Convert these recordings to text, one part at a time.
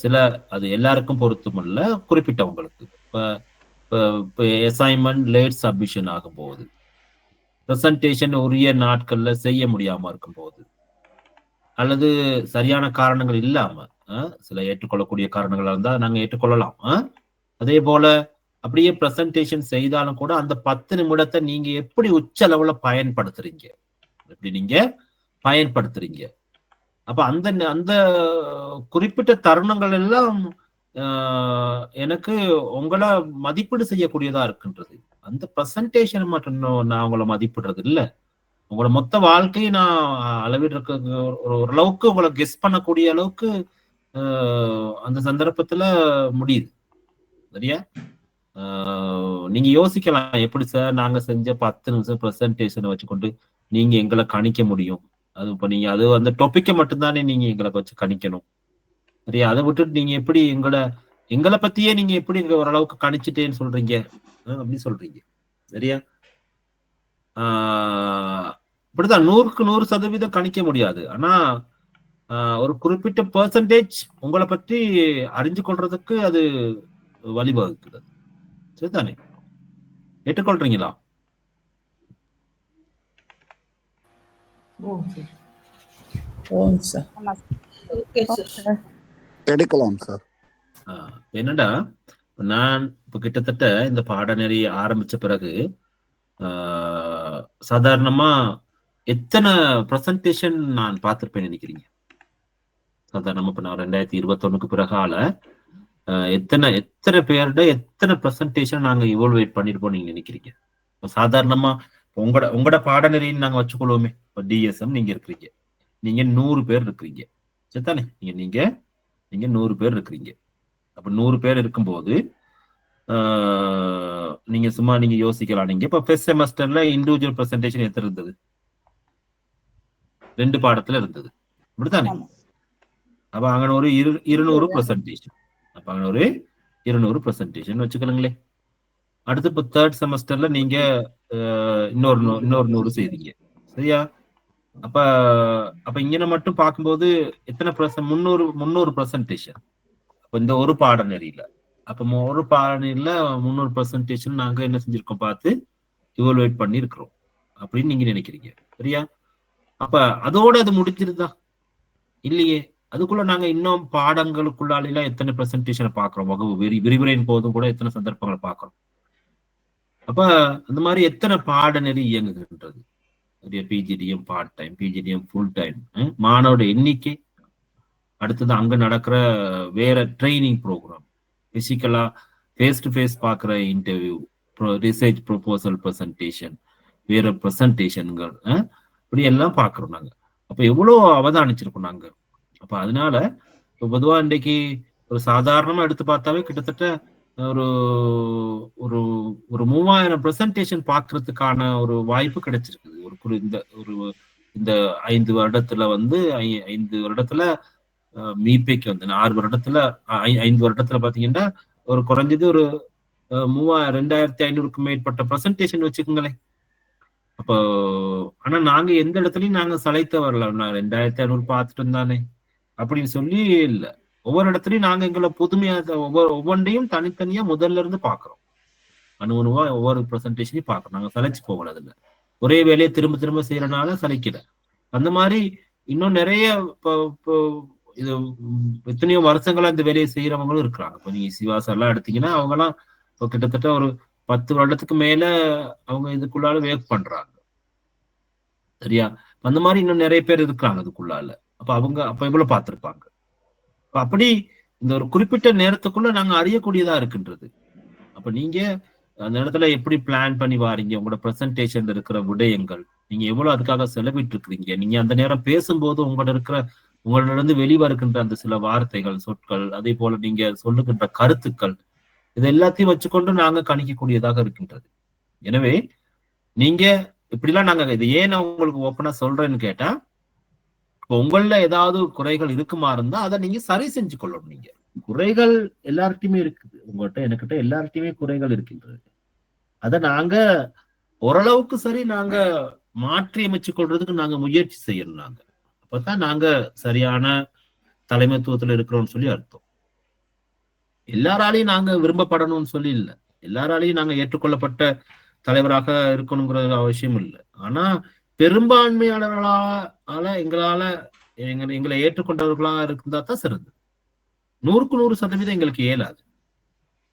சில அது எல்லாருக்கும் பொருத்தமல்ல, குறிப்பிட்டவங்களுக்கு. இப்ப அசைன்மெண்ட் லேட் சப்மிஷன் ஆகும்போது, பிரசன்டேஷன் உரிய நாட்கள்ல செய்ய முடியாம இருக்கும்போது, அல்லது சரியான காரணங்கள் இல்லாம, சில ஏற்றுக்கொள்ளக்கூடிய காரணங்களா இருந்தா நாங்க ஏற்றுக்கொள்ளலாம். அதே போல அப்படியே பிரசன்டேஷன் செய்தாலும் கூட அந்த 10 நிமிடத்தை நீங்க எப்படி உச்ச அளவுல பயன்படுத்துறீங்க, எப்படி நீங்க பயன்படுத்துறீங்க. அப்ப அந்த அந்த குறிப்பிட்ட தருணங்கள் எல்லாம் எனக்கு உங்களை மதிப்பீடு செய்யக்கூடியதா இருக்குன்றது. அந்த பிரசன்டேஷன் மட்டும் நான் உங்களை மதிப்பிடுறது இல்ல. உங்களோட மொத்த வாழ்க்கையை நான் அளவிடுறதுக்கு ஓரளவுக்கு உங்களை கெஸ் பண்ணக்கூடிய அளவுக்கு அந்த சந்தர்ப்பத்துல முடியுது. சரியா? நீங்க யோசிக்கலாம், எப்படி சார் நாங்க செஞ்ச 10 நிமிஷம் பிரசன்டேஷனை வச்சுக்கொண்டு நீங்க எங்களை கணிக்க முடியும்? அது இப்ப நீங்க அது அந்த டொபிக்கை மட்டும்தானே நீங்க எங்களை வச்சு கணிக்கணும். சரியா? அதை விட்டுட்டு நீங்க எப்படி எங்களை பத்தியே நீங்க எப்படி ஓரளவுக்கு கணிச்சுட்டேன்னு சொல்றீங்க, அப்படி சொல்றீங்க. சரியா? இப்படிதான் 100க்கு 100% கணிக்க முடியாது. ஆனா ஒரு குறிப்பிட்ட பெர்சன்டேஜ் உங்களை பற்றி அறிஞ்சு கொள்றதுக்கு அது வழிவகுக்கிறது. சரிதானே? ஏற்றுக்கொள்றீங்களா? எடுக்கலாம் சார். என்னடா, நான் இப்ப கிட்டத்தட்ட இந்த பாடநெறி ஆரம்பிச்ச பிறகு சாதாரணமா எத்தனை பிரசன்டேஷன் நான் பார்த்திருப்பேன் நினைக்கிறீங்க? சாதாரணமா இப்ப நான் 2021க்கு பிறகால எத்தனை பேருட எத்தனை பிரசன்டேஷன் நாங்க இவால்வேட் பண்ணிருப்போம் நீங்க நினைக்கிறீங்க? சாதாரணமா உங்களோட பாடநெறின்னு நாங்க வச்சுக்கொள்வோமே. இப்ப டிஎஸ்எம் நீங்க இருக்கிறீங்க, நீங்க 100 பேர் இருக்கிறீங்க. சரிதானே? நீங்க 100 பேர் இருக்கிறீங்க. அப்ப 100 பேர் இருக்கும்போது நீங்க சும்மா நீங்க யோசிக்கலாம். நீங்க இப்ப ஃபர்ஸ்ட் செமஸ்டர்ல இண்டிவிஜுவல் பிரசன்டேஷன் எத்தனை இருந்தது? 2 பாடத்துல இருந்தது. அப்படித்தானே? அப்ப அங்க ஒரு 200 பிரசன்டேஷன். அப்ப அங்க ஒரு 200 பிரசன்டேஷன் வச்சுக்கலுங்களே. அடுத்து இப்ப தேர்ட் செமஸ்டர்ல நீங்க இன்னொரு 100 செய்தீங்க. சரியா? அப்ப இங்க மட்டும் பார்க்கும்போது எத்தனை 300 பிரசன்டேஷன். அப்ப இந்த ஒரு பாடநெறியில அப்ப ஒரு பாடநெறியில 300 பிரசன்டேஷன் நாங்க என்ன செஞ்சிருக்கோம் பார்த்து இவால்வேட் பண்ணி இருக்கிறோம் அப்படின்னு நீங்க நினைக்கிறீங்க. சரியா? அப்ப அதோட அது முடிஞ்சிருதா? இல்லையே. அதுக்குள்ள நாங்க இன்னும் பாடங்களுக்குள்ளால எத்தனை பிரசன்டேஷனை பாக்குறோம், வகுப்பு விரிவுரையின் போதும் கூட எத்தனை சந்தர்ப்பங்களை பாக்குறோம். அப்ப அந்த மாதிரி எத்தனை பாடநெறி இயங்குகின்றது? PGDM part time, PGDM full time, மாணவரோட எண்ணிக்கை, அடுத்தது அங்க நடக்கிற வேற ட்ரைனிங் ப்ரோக்ராம், பிசிக்கலா ஃபேஸ் டு ஃபேஸ் பாக்குற இன்டர்வியூ, ரிசர்ச் ப்ரொபோசல் பிரசன்டேஷன், வேற பிரசன்டேஷன்கள், இப்படி எல்லாம் பாக்குறோம் நாங்க. அப்ப எவ்வளவு அவதானிச்சிருக்கோம் நாங்க. அப்ப அதனால பொதுவா இன்றைக்கு ஒரு சாதாரணமா எடுத்து பார்த்தாவே கிட்டத்தட்ட ஒரு ஒரு ஒரு 3000 பிரசன்டேஷன் பாக்குறதுக்கான ஒரு வாய்ப்பு கிடைச்சிருக்குது. இந்த 5 வருடத்துல 5 வருடத்துல மீபேக்கு வந்து 6 வருடத்துல 5 வருடத்துல பாத்தீங்கன்னா ஒரு குறைஞ்சது ஒரு 2500க்கும் மேற்பட்ட பிரசன்டேஷன் வச்சுக்கோங்களேன். அப்போ ஆனா நாங்க எந்த இடத்துலயும் நாங்க சளைத்த வரல. நான் 2500 பார்த்துட்டு இருந்தானே அப்படின்னு சொல்லி இல்லை. ஒவ்வொரு இடத்துலயும் நாங்க எங்களை புதுமையா ஒவ்வொன்றையும் தனித்தனியா முதல்ல இருந்து பாக்குறோம். அணுவா ஒவ்வொரு பிரசன்டேஷனையும் பாக்குறோம். நாங்க சளைச்சு போகல. அதுல ஒரே வேலையை திரும்ப திரும்ப செய்யறதுனால சளைக்கல. அந்த மாதிரி இன்னும் நிறைய இது எத்தனையோ வருஷங்களா இந்த வேலையை செய்யறவங்களும் இருக்கிறாங்க. இப்போ நீங்க சிவாஸ் எல்லாம் எடுத்தீங்கன்னா அவங்க எல்லாம் இப்போ கிட்டத்தட்ட ஒரு 10 வருடத்துக்கு மேல அவங்க இதுக்குள்ளால வேக் பண்றாங்க. சரியா? அந்த மாதிரி இன்னும் நிறைய பேர் இருக்கிறாங்க அதுக்குள்ளால. அப்ப இவ்வளவு பார்த்திருப்பாங்க. அப்படி இந்த ஒரு குறிப்பிட்ட நேரத்துக்குள்ள நாங்க அறியக்கூடியதா இருக்கின்றது. அப்ப நீங்க அந்த இடத்துல எப்படி பிளான் பண்ணி வாரீங்க, உங்களோட பிரசன்டேஷன்ல இருக்கிற விடயங்கள், நீங்க எவ்வளவு அதுக்காக செலவிட்டு இருக்கிறீங்க, நீங்க அந்த நேரம் பேசும்போது உங்களோட இருந்து வெளிவருகின்ற அந்த சில வார்த்தைகள், சொற்கள், அதே போல நீங்க சொல்லுகின்ற கருத்துக்கள், இது எல்லாத்தையும் வச்சுக்கொண்டு நாங்க கணிக்கக்கூடியதாக இருக்கின்றது. எனவே நீங்க இப்படிலாம் நாங்க இது ஏன் நான் உங்களுக்கு ஓப்பனா சொல்றேன்னு கேட்டா, இப்போ உங்கள ஏதாவது குறைகள் இருக்குமா இருந்தா அதை நீங்க சரி செஞ்சு கொள்ளணும். நீங்க குறைகள் எல்லார்ட்டையுமே இருக்குது. உங்கள்கிட்ட எனக்கிட்ட எல்லார்ட்டையுமே குறைகள் இருக்கின்றது. அதை நாங்க ஓரளவுக்கு சரி நாங்க மாற்றி அமைச்சு கொள்றதுக்கு நாங்க முயற்சி செய்யணும். நாங்க அப்பதான் நாங்க சரியான தலைமைத்துவத்துல இருக்கிறோம்னு சொல்லி அர்த்தம். எல்லாராலையும் நாங்க விரும்பப்படணும்னு சொல்லி இல்லை, எல்லாராலையும் நாங்க ஏற்றுக்கொள்ளப்பட்ட தலைவராக இருக்கணுங்கிற அவசியம் இல்லை. ஆனா பெரும்பான்மையாளர்களால எங்களால எங்களை ஏற்றுக்கொண்டவர்களா இருந்தா தான் சிறந்தது. 100% எங்களுக்கு இயலாது.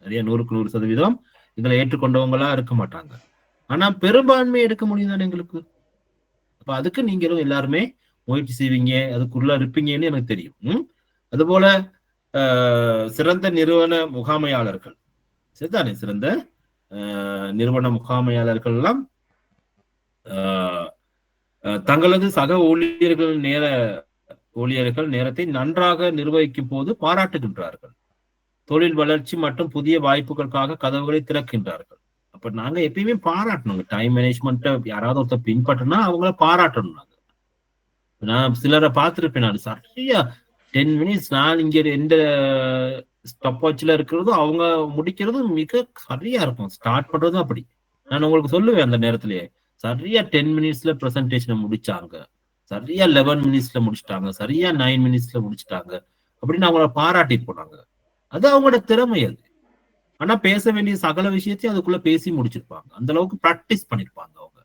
நிறைய 100% எங்களை ஏற்றுக்கொண்டவங்களா இருக்க மாட்டாங்க. ஆனா பெரும்பான்மை எடுக்க முடியும் தானே எங்களுக்கு. அப்ப அதுக்கு நீங்களும் எல்லாருமே முயற்சி செய்வீங்க, அதுக்குள்ள இருப்பீங்கன்னு எனக்கு தெரியும். அதுபோல சிறந்த நிறுவன முகாமையாளர்கள் சரிதானே, சிறந்த நிறுவன முகாமையாளர்கள் எல்லாம் தங்களது சக ஊழியர்கள் நேரத்தை நன்றாக நிர்வகிக்கும் போது பாராட்டுகின்றார்கள். தொழில் வளர்ச்சி மற்றும் புதிய வாய்ப்புகளுக்காக கதவுகளை திறக்கின்றார்கள். அப்ப நாங்க எப்பயுமே பாராட்டணும். டைம் மேனேஜ்மெண்ட்டை யாராவது ஒருத்தர் பின்பற்றினா அவங்கள பாராட்டணும். நான் சிலரை பார்த்திருப்பேன். நான் சரியா 10 மினிட்ஸ் நான் இங்க எந்த ஸ்டாப் வாட்ச்ல இருக்கிறதும் அவங்க முடிக்கிறதும் மிக சரியா இருக்கும். ஸ்டார்ட் பண்றதும் அப்படி. நான் உங்களுக்கு சொல்லுவேன் அந்த நேரத்திலேயே சரியா 10 மினிட்ஸ்ல பிரசன்டேஷனை முடிச்சாங்க, சரியா 11 மினிட்ஸ்ல முடிச்சிட்டாங்க, சரியா 9 மினிட்ஸ்ல முடிச்சிட்டாங்க அப்படின்னு அவங்கள பாராட்டி போனாங்க. அது அவங்களோட திறமை அது. ஆனா பேச வேண்டிய சகல விஷயத்தையும் அதுக்குள்ள பேசி முடிச்சிருப்பாங்க. அந்த அளவுக்கு பிராக்டிஸ் பண்ணிருப்பாங்க அவங்க.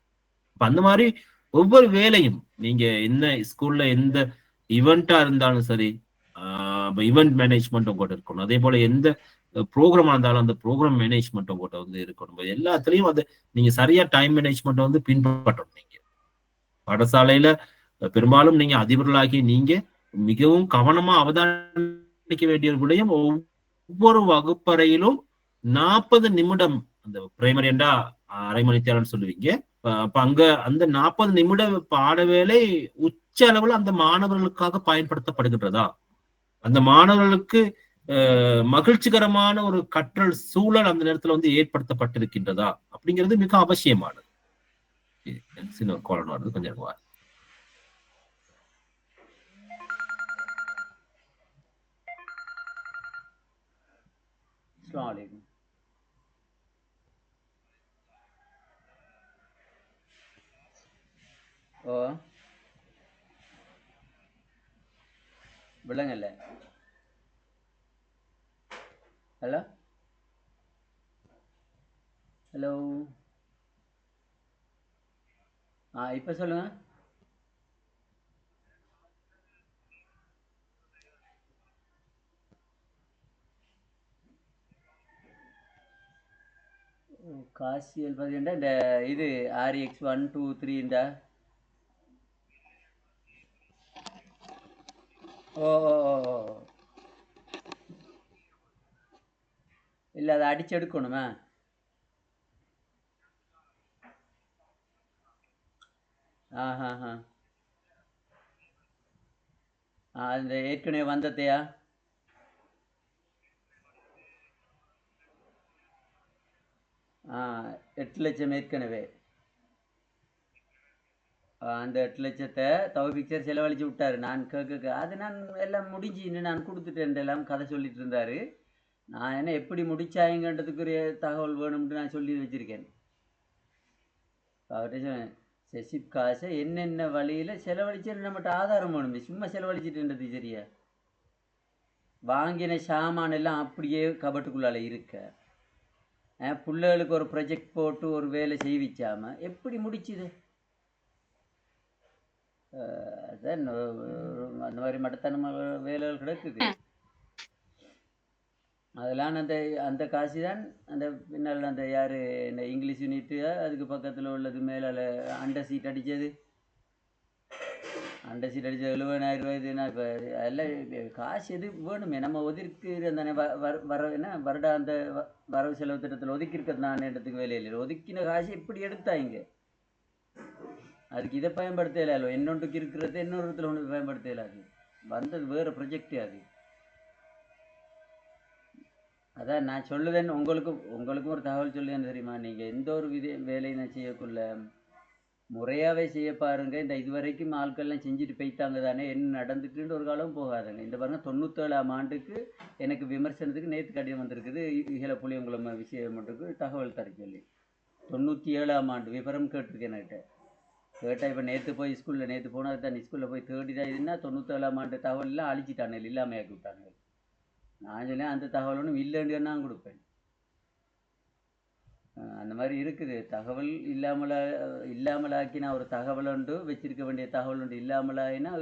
அந்த மாதிரி ஒவ்வொரு வேலையும் நீங்க என்ன ஸ்கூல்ல எந்த ஈவெண்டா இருந்தாலும் சரி, ஈவெண்ட் மேனேஜ்மெண்ட் உங்கள்கிட்ட இருக்கணும். அதே போல எந்த ப்ரோக்ராமா இருந்தாலும் அந்த ப்ரோக்ராம் மேனேஜ்மெண்ட் உங்கள்கிட்ட வந்து இருக்கணும். எல்லாத்துலயும் வந்து நீங்க சரியா டைம் மேனேஜ்மெண்ட் வந்து பின்பற்றணும். நீங்க பாடசாலையில பெரும்பாலும் நீங்க அதிபர்களாகி நீங்க மிகவும் கவனமா அவதானிக்க வேண்டிய விடயம், ஒவ்வொரு வகுப்பறையிலும் 40 நிமிடம், அந்த பிரைமரி என்றா அரை மணித்தியாலம் சொல்லுவீங்க. அப்ப அங்க அந்த 40 நிமிட பாட வேலை உச்ச அளவில் அந்த மாணவர்களுக்காக பயன்படுத்தப்படுகின்றதா, அந்த மாணவர்களுக்கு மகிழ்ச்சிகரமான ஒரு கற்றல் சூழல் அந்த நேரத்துல வந்து ஏற்படுத்தப்பட்டிருக்கின்றதா அப்படிங்கிறது மிக அவசியமானது. கொஞ்சம் விளங்கல. ஹலோ ஹலோ, இப்ப சொல்லுங்க. காசியல் பார்த்தீங்கன்னா இந்த இது RX 1 2 3 இந்த ஓ இல்லை, அதை அடிச்சு எடுக்கணுமே. அந்த ஏற்கனவே வந்ததையா? 8 லட்சம் ஏற்கனவே. அந்த 8 லட்சத்தை தௌபிக்சர் செலவழிச்சு விட்டாரு. நான் கேட்க அது நான் எல்லாம் முடிஞ்சுன்னு நான் கொடுத்துட்டேன் எல்லாம் கதை சொல்லிட்டு இருந்தாரு. நான் என்ன எப்படி முடிச்சாங்கன்றதுக்குரிய தகவல் வேணும்னு நான் சொல்லி வச்சிருக்கேன். அவர்கிட்ட சொன்னேன், செசிப் காசை என்னென்ன வழியில் செலவழிச்சு நம்மகிட்ட ஆதாரம் வேணும். சும்மா செலவழிச்சிட்டுன்றது சரியா? வாங்கின சாமான் எல்லாம் அப்படியே கபட்டுக்குள்ளால இருக்க, பிள்ளைகளுக்கு ஒரு ப்ரொஜெக்ட் போட்டு ஒரு வேலை செய்விச்சாம எப்படி முடிச்சுது? அதான் அந்த மாதிரி மட்டத்தனமாக வேலைகள் கிடக்குது. அதெல்லாம் அந்த அந்த காசு தான் அந்த பின்னால் அந்த யார் இந்த இங்கிலீஷ் யூனிட்டு அதுக்கு பக்கத்தில் உள்ளது மேலே அண்டர் சீட் அடித்தது, அண்டர் சீட் அடித்தது 70,000 ரூபாய்னா. இப்போ எல்லாம் காசு எது வேணுமே நம்ம ஒதுக்கி அந்த வர என்ன வருடா அந்த வரவு செலவு திட்டத்தில் ஒதுக்கி இருக்கிறதுனான்றதுக்கு வேலையில் ஒதுக்கின காசு எப்படி எடுத்தாங்க? அதுக்கு இதை பயன்படுத்த இயலாது. இன்னொன்றுக்கு இருக்கிறது இன்னொரு இடத்துல ஒன்று பயன்படுத்த இயலாது. வந்தது வேறு ப்ரொஜெக்ட் அது. அதான் நான் சொல்லுவேன், உங்களுக்கும் ஒரு தகவல் சொல்லுவேன் தெரியுமா? நீங்கள் எந்த ஒரு வேலையை செய்யக்குள்ள முறையாகவே செய்ய பாருங்க. இந்த இதுவரைக்கும் ஆட்கள்லாம் செஞ்சுட்டு போய்த்தாங்க தானே, என்ன நடந்துட்டுன்னு ஒரு காலம் போகாதுங்க. இந்த பாருங்க 97ஆம் ஆண்டுக்கு எனக்கு விமர்சனத்துக்கு நேற்று கடிதம் வந்திருக்குது. இகல புளியங்குளம் விஷயம் மட்டுக்கு தகவல் தர சொல்லி 97ஆம் ஆண்டு விவரம் கேட்டிருக்கேன் என்கிட்ட. கேட்டால் இப்போ நேற்று போய் ஸ்கூலில் நேற்று போனது தான் ஸ்கூலில் போய் தேடிதான் இதுன்னா 97ஆம் ஆண்டு தகவல் எல்லாம் அழிச்சிட்டாங்க, இல்லாமல் ஆக்கி விட்டாங்க. நான் சொன்னேன் அந்த தகவல் ஒன்றும் இல்லைன்னு நான் கொடுப்பேன். அந்த மாதிரி இருக்குது. தகவல் இல்லாமலாக்கினா ஒரு தகவல் உண்டு, வச்சிருக்க வேண்டிய தகவல் உண்டு. இல்லாமலாயினா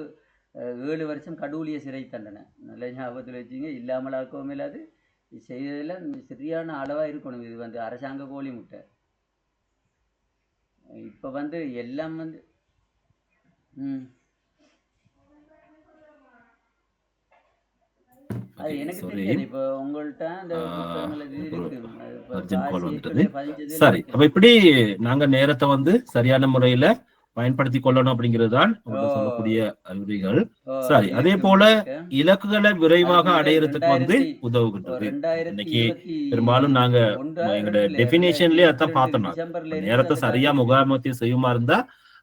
7 வருஷம் கடவுளிய சிறை தண்டனை. நல்ல ஞாபகத்தில் வச்சுங்க. இல்லாமலாக்கவும் இல்லாது செய்ததில் சரியான அளவாக இருக்கணும். இது வந்து அரசாங்க கோழி முட்டை. இப்போ வந்து எல்லாம் வந்து அது எனக்கு தெரியாது. இப்போ உங்கள்கிட்ட அந்த புத்தகங்கள் இது இருக்கு. சரி, அப்ப இப்படி நாங்க நேரத்தை வந்து சரியான முறையில பயன்படுத்தி கொள்ளணும் அப்படிங்கிறது தான் சொல்லக்கூடிய அறிவுரைகள். சரி, அதே போல இலக்குகளை விரைவாக அடையறதுக்கு வந்து உதவுகின்றது. இன்னைக்கு பெரும்பாலும் நாங்க எங்களோட டெபினேஷன்லயே அதான் பார்த்தோம். நேரத்தை சரியா முகாமத்தை செய்யுமா இருந்தா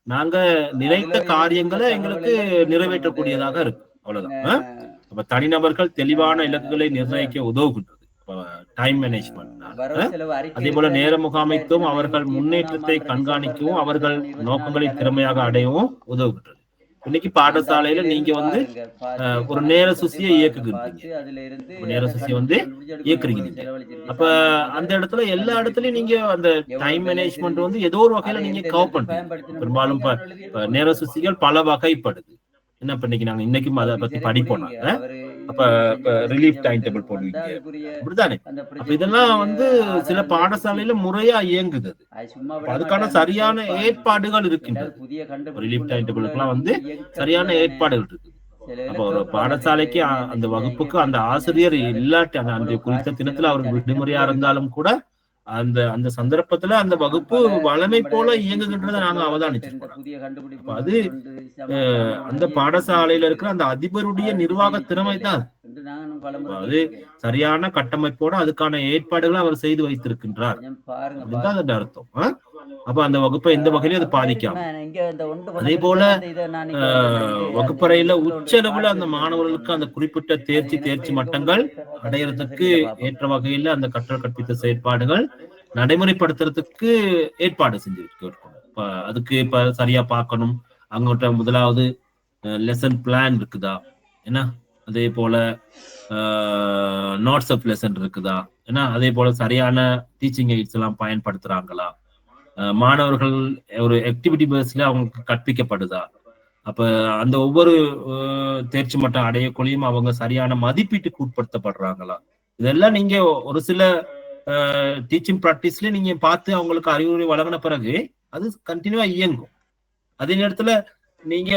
நாங்க நினைத்த காரியங்களை எங்களுக்கு நிறைவேற்றக்கூடியதாக இருக்கு. அவ்வளவுதான். அப்ப தனிநபர்கள் தெளிவான இலக்குகளை நிர்ணயிக்க உதவுகின்றது. டைம் மேனேஜ்மெண்ட், அதே போல நேர முகாமைத்துவம் அவர்கள் முன்னேற்றத்தை கண்காணிக்கவும் அவர்கள் நோக்கங்களை திறமையாக அடையவும் உதவுகின்றது. இன்னைக்கு பாடசாலையில நீங்க வந்து ஒரு நேர சுசியை இயக்குகின்றீங்க. நேர சுசியை வந்து இயக்குறீங்க. அப்ப அந்த இடத்துல எல்லா இடத்துலயும் நீங்க அந்த டைம் மேனேஜ்மெண்ட் வந்து ஏதோ ஒரு வகையில நீங்க கவர் பண்றீங்க. பெரும்பாலும் நேர சுசிகள் பல வகைப்படுது. என்ன இன்னைக்கு நாங்க இன்னைக்கும் அதை பத்தி படிப்போம். அப்ப ரிலீஃப் டைம் டேபிள் போடுவீங்க, அப்படித்தானே? அப்ப இதெல்லாம் வந்து சில பாடசாலையில முறையா இயங்குது. அதுக்கான சரியான ஏற்பாடுகள் இருக்கின்றது. ரிலீஃப் டைம் டேபிளுக்குலாம் வந்து சரியான ஏற்பாடுகள் இருக்கு. அப்ப ஒரு பாடசாலைக்கு அந்த வகுப்புக்கு அந்த ஆசிரியர் இல்லாட்டி அந்த குறித்த தினத்துல அவருக்கு விடுமுறையா இருந்தாலும் கூட அந்த அந்த சந்தர்ப்பத்துல அந்த வகுப்பு வளமை போல இயங்குகின்றத நாங்க அவதானிச்சிருக்கோம். அது அந்த பாடசாலையில இருக்கிற அந்த அதிபருடைய நிர்வாக திறமை தான். அது சரியான கட்டமைப்போட அதுக்கான ஏற்பாடுகளை அவர் செய்து வைத்திருக்கின்றார் அப்படின்தான் அதோட அர்த்தம். அப்ப அந்த வகுப்பை எந்த வகையிலும் அது பாதிக்காம, அதே போல வகுப்பறையில உச்சளவுல அந்த மாணவர்களுக்கு அந்த குறிப்பிட்ட தேர்ச்சி மட்டங்கள் அடையறதுக்கு ஏற்ற வகையில அந்த கற்றல் கற்பித்த செயற்பாடுகள் நடைமுறைப்படுத்துறதுக்கு ஏற்பாடு செஞ்சிருக்கோம். அதுக்கு இப்ப சரியா பார்க்கணும். அங்கிட்ட முதலாவது லெசன் பிளான் இருக்குதா, ஏன்னா அதே போல நோட்ஸ் ஆஃப் லெசன் இருக்குதா, ஏன்னா அதே போல சரியான டீச்சிங் எய்ட்ஸ் எல்லாம் பயன்படுத்துறாங்களா, மாணவர்கள் ஒரு ஆக்டிவிட்டி பேஸ்ல அவங்களுக்கு கற்பிக்கப்படுதா, அப்ப அந்த ஒவ்வொரு தேர்ச்சி மட்டம் அடையக்குள்ளையும் அவங்க சரியான மதிப்பீட்டுக்கு உட்படுத்தப்படுறாங்களா, இதெல்லாம் நீங்க ஒரு சில டீச்சிங் பிராக்டிஸ்ல நீங்க பார்த்து அவங்களுக்கு அறிவுரை வழங்கின பிறகு அது கண்டினியூவா இயங்கும். அதே நேரத்துல நீங்க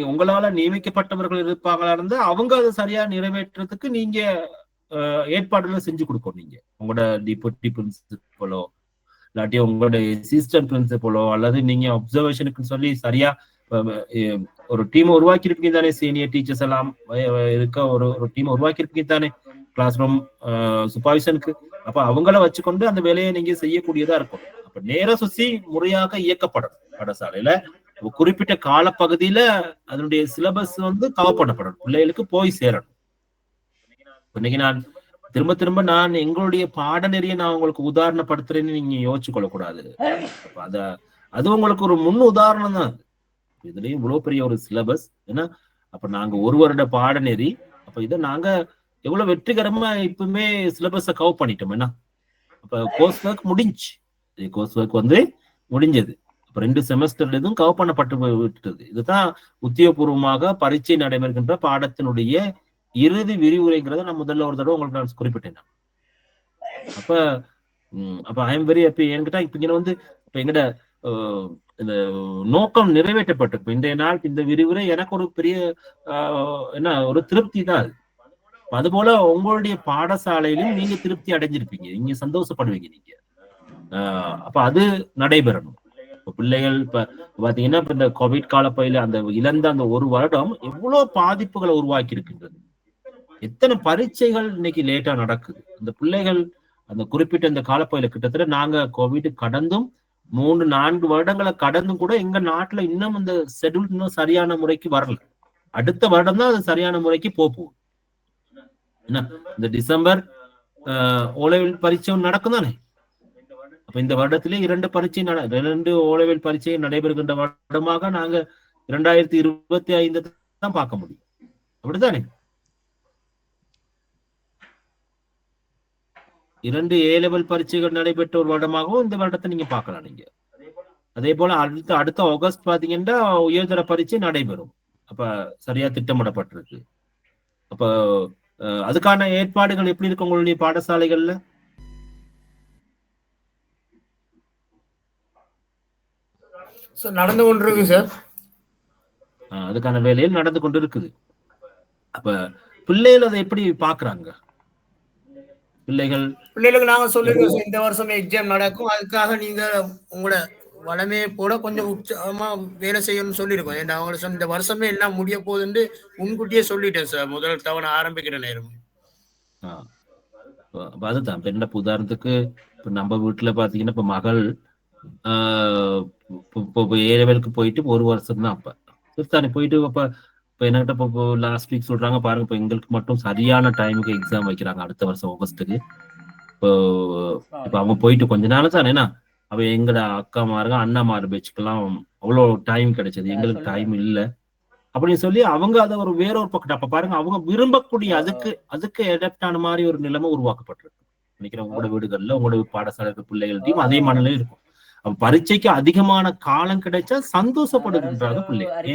உங்களால நியமிக்கப்பட்டவர்கள் இருப்பாங்களா இருந்தா அவங்க அதை சரியா நிறைவேற்றுறதுக்கு நீங்க ஏற்பாடுகளை செஞ்சு கொடுக்கணும். நீங்க உங்களோட டிப்யூட்டி பிரின்சிபலோ இல்லாட்டி உங்களுடைய அசிஸ்டன்ட் பிரின்சிபலோ அல்லது நீங்க அப்சர்வேஷனுக்கு சொல்லி சரியா ஒரு டீம் உருவாக்கி இருப்பீங்க தானே, சீனியர் டீச்சர்ஸ் எல்லாம் இருக்க ஒரு டீம் உருவாக்கி இருப்பீங்க தானே கிளாஸ் ரூம் சூப்பர்விஷனுக்கு. அப்ப அவங்கள வச்சுக்கொண்டு அந்த வேலையை நீங்க செய்யக்கூடியதா இருக்கும். அப்ப நேர சுசி முறையாக இயக்கப்படும். பாடசாலையில குறிப்பிட்ட காலப்பகுதியில அதனுடைய சிலபஸ் வந்து கவர் பண்ணப்படணும், பிள்ளைகளுக்கு போய் சேரணும். இன்னைக்கு நான் திரும்ப நான் எங்களுடைய பாடநெறியை நான் உங்களுக்கு உதாரணப்படுத்துறேன்னு நீங்க யோசிச்சு கொள்ளக்கூடாது. அது உங்களுக்கு ஒரு முன் உதாரணம் தான். இதுலயும் இவ்வளவு பெரிய ஒரு சிலபஸ், ஏன்னா அப்ப நாங்க ஒரு வருட பாடநெறி, அப்ப இதை நாங்க எவ்வளவு வெற்றிகரமா இப்பவுமே சிலபஸை கவர் பண்ணிட்டோம். என்ன அப்ப கோர்ஸ் ஒர்க் முடிஞ்சு, கோர்ஸ் ஒர்க் வந்து முடிஞ்சது. அப்ப 2 செமஸ்டர்ல எதுவும் கவர் பண்ணப்பட்டு விட்டது. இதுதான் உத்தியோகபூர்வமாக பரீட்சை நடைபெறுகின்ற பாடத்தினுடைய இறுதி விரிவுரைங்கிறத நான் முதல்ல ஒரு தடவை உங்களுக்கு நான் குறிப்பிட்டேன். அப்ப ஐ எம் வெரி ஹாப்பி. என்கிட்ட இப்ப இங்க வந்து இப்ப எங்கிட்ட இந்த நோக்கம் நிறைவேற்றப்பட்டு இன்றைய நாள் இந்த விரிவுரை எனக்கு ஒரு பெரிய என்ன ஒரு திருப்தி தான். அது போல உங்களுடைய பாடசாலையிலும் நீங்க திருப்தி அடைஞ்சிருப்பீங்க, நீங்க சந்தோஷப்படுவீங்க நீங்க. அப்ப அது நடைபெறணும். இப்ப பிள்ளைகள் இப்ப பாத்தீங்கன்னா இப்ப இந்த கோவிட் காலப்பகுதியில அந்த இழந்த அந்த ஒரு வருடம் எவ்வளவு பாதிப்புகளை உருவாக்கி இருக்கின்றது. எத்தனை பரீட்சைகள் இன்னைக்கு லேட்டா நடக்குது. அந்த பிள்ளைகள் அந்த குறிப்பிட்ட இந்த காலப்பகுதியில கிட்டத்தட்ட நாங்க கோவிட் கடந்தும் 3-4 வருடங்களை கடந்தும் கூட எங்க நாட்டுல இன்னும் இந்த ஷெட்யூல் இன்னும் சரியான முறைக்கு வரல. அடுத்த வருடம் தான் அது சரியான முறைக்கு போகும். என்ன இந்த டிசம்பர் ஓலைவில் பரீட்சை நடக்கும் தானே. அப்ப இந்த வருடத்திலே 2 ஓலெவல் பரீட்சை நடைபெறுகின்ற வருடமாக நாங்க 2025 தான் பார்க்க முடியும். அப்படித்தானே? 2 A-level பரீட்சைகள் நடைபெற்ற ஒரு வருடமாகவும் இந்த வருடத்தை நீங்க பார்க்கலாம். நீங்க அதே போல அடுத்த ஆகஸ்ட் பாத்தீங்கன்னா உயர்தர பரீட்சை நடைபெறும். அப்ப சரியா திட்டமிடப்பட்டிருக்கு. அப்ப அதுக்கான ஏற்பாடுகள் எப்படி இருக்கு உங்களுடைய பாடசாலைகள்ல? நடந்து கொண்டிருக்கு சார். அதுக்கான வேலையில் நடந்து கொண்டு இருக்குது. அப்ப பிள்ளைகள் அதை எப்படி பாக்குறாங்க? பிள்ளைகளுக்கு நாங்க சொல்லிருக்கோம் இந்த வருஷம் எக்ஸாம் நடக்கும், அதுக்காக நீங்க உங்களோட வளமையை போட கொஞ்சம் உற்சாகமா வேலை செய்யணும்னு சொல்லியிருக்கோம். ஏன்னா அவங்க இந்த வருஷமே எல்லாம் முடிய போகுதுன்னு முன்கூட்டியே சொல்லிட்டேன் சார், முதல் தவணை ஆரம்பிக்கிற நேரம். அதுதான் இப்ப என்ன உதாரணத்துக்கு இப்ப நம்ம வீட்டுல பாத்தீங்கன்னா இப்ப மகள் ஏ-லெவலுக்கு போயிட்டு 1 வருஷம் தான். அப்ப தானே போயிட்டு இப்ப என்கிட்ட இப்போ லாஸ்ட் வீக் சொல்றாங்க பாருங்க, இப்ப எங்களுக்கு மட்டும் சரியான டைமுக்கு எக்ஸாம் வைக்கிறாங்க அடுத்த வருஷம் ஆகஸ்ட்டுக்கு. இப்ப அவங்க போயிட்டு கொஞ்ச நாள் தானே, அவ எங்கட அக்காமாருங்க அண்ணாமாரு பேச்சுக்கெல்லாம் அவ்வளவு டைம் கிடைச்சது, எங்களுக்கு டைம் இல்லை அப்படின்னு சொல்லி அவங்க அதை வேற ஒரு பக்கம் அப்ப பாருங்க அவங்க விரும்பக்கூடிய அதுக்கு அடாப்ட் ஆன மாதிரி ஒரு நிலைமை உருவாக்கப்பட்டிருக்கு. நினைக்கிறேன் உங்களோட வீடுகள்ல உங்களோட பாடசாலை பிள்ளைகள்டையும் அதே மனநிலை இருக்கும். பரீட்சைக்கு அதிகமான காலம் கிடைச்சா சந்தோஷப்படுகின்றாங்க பிள்ளைங்க,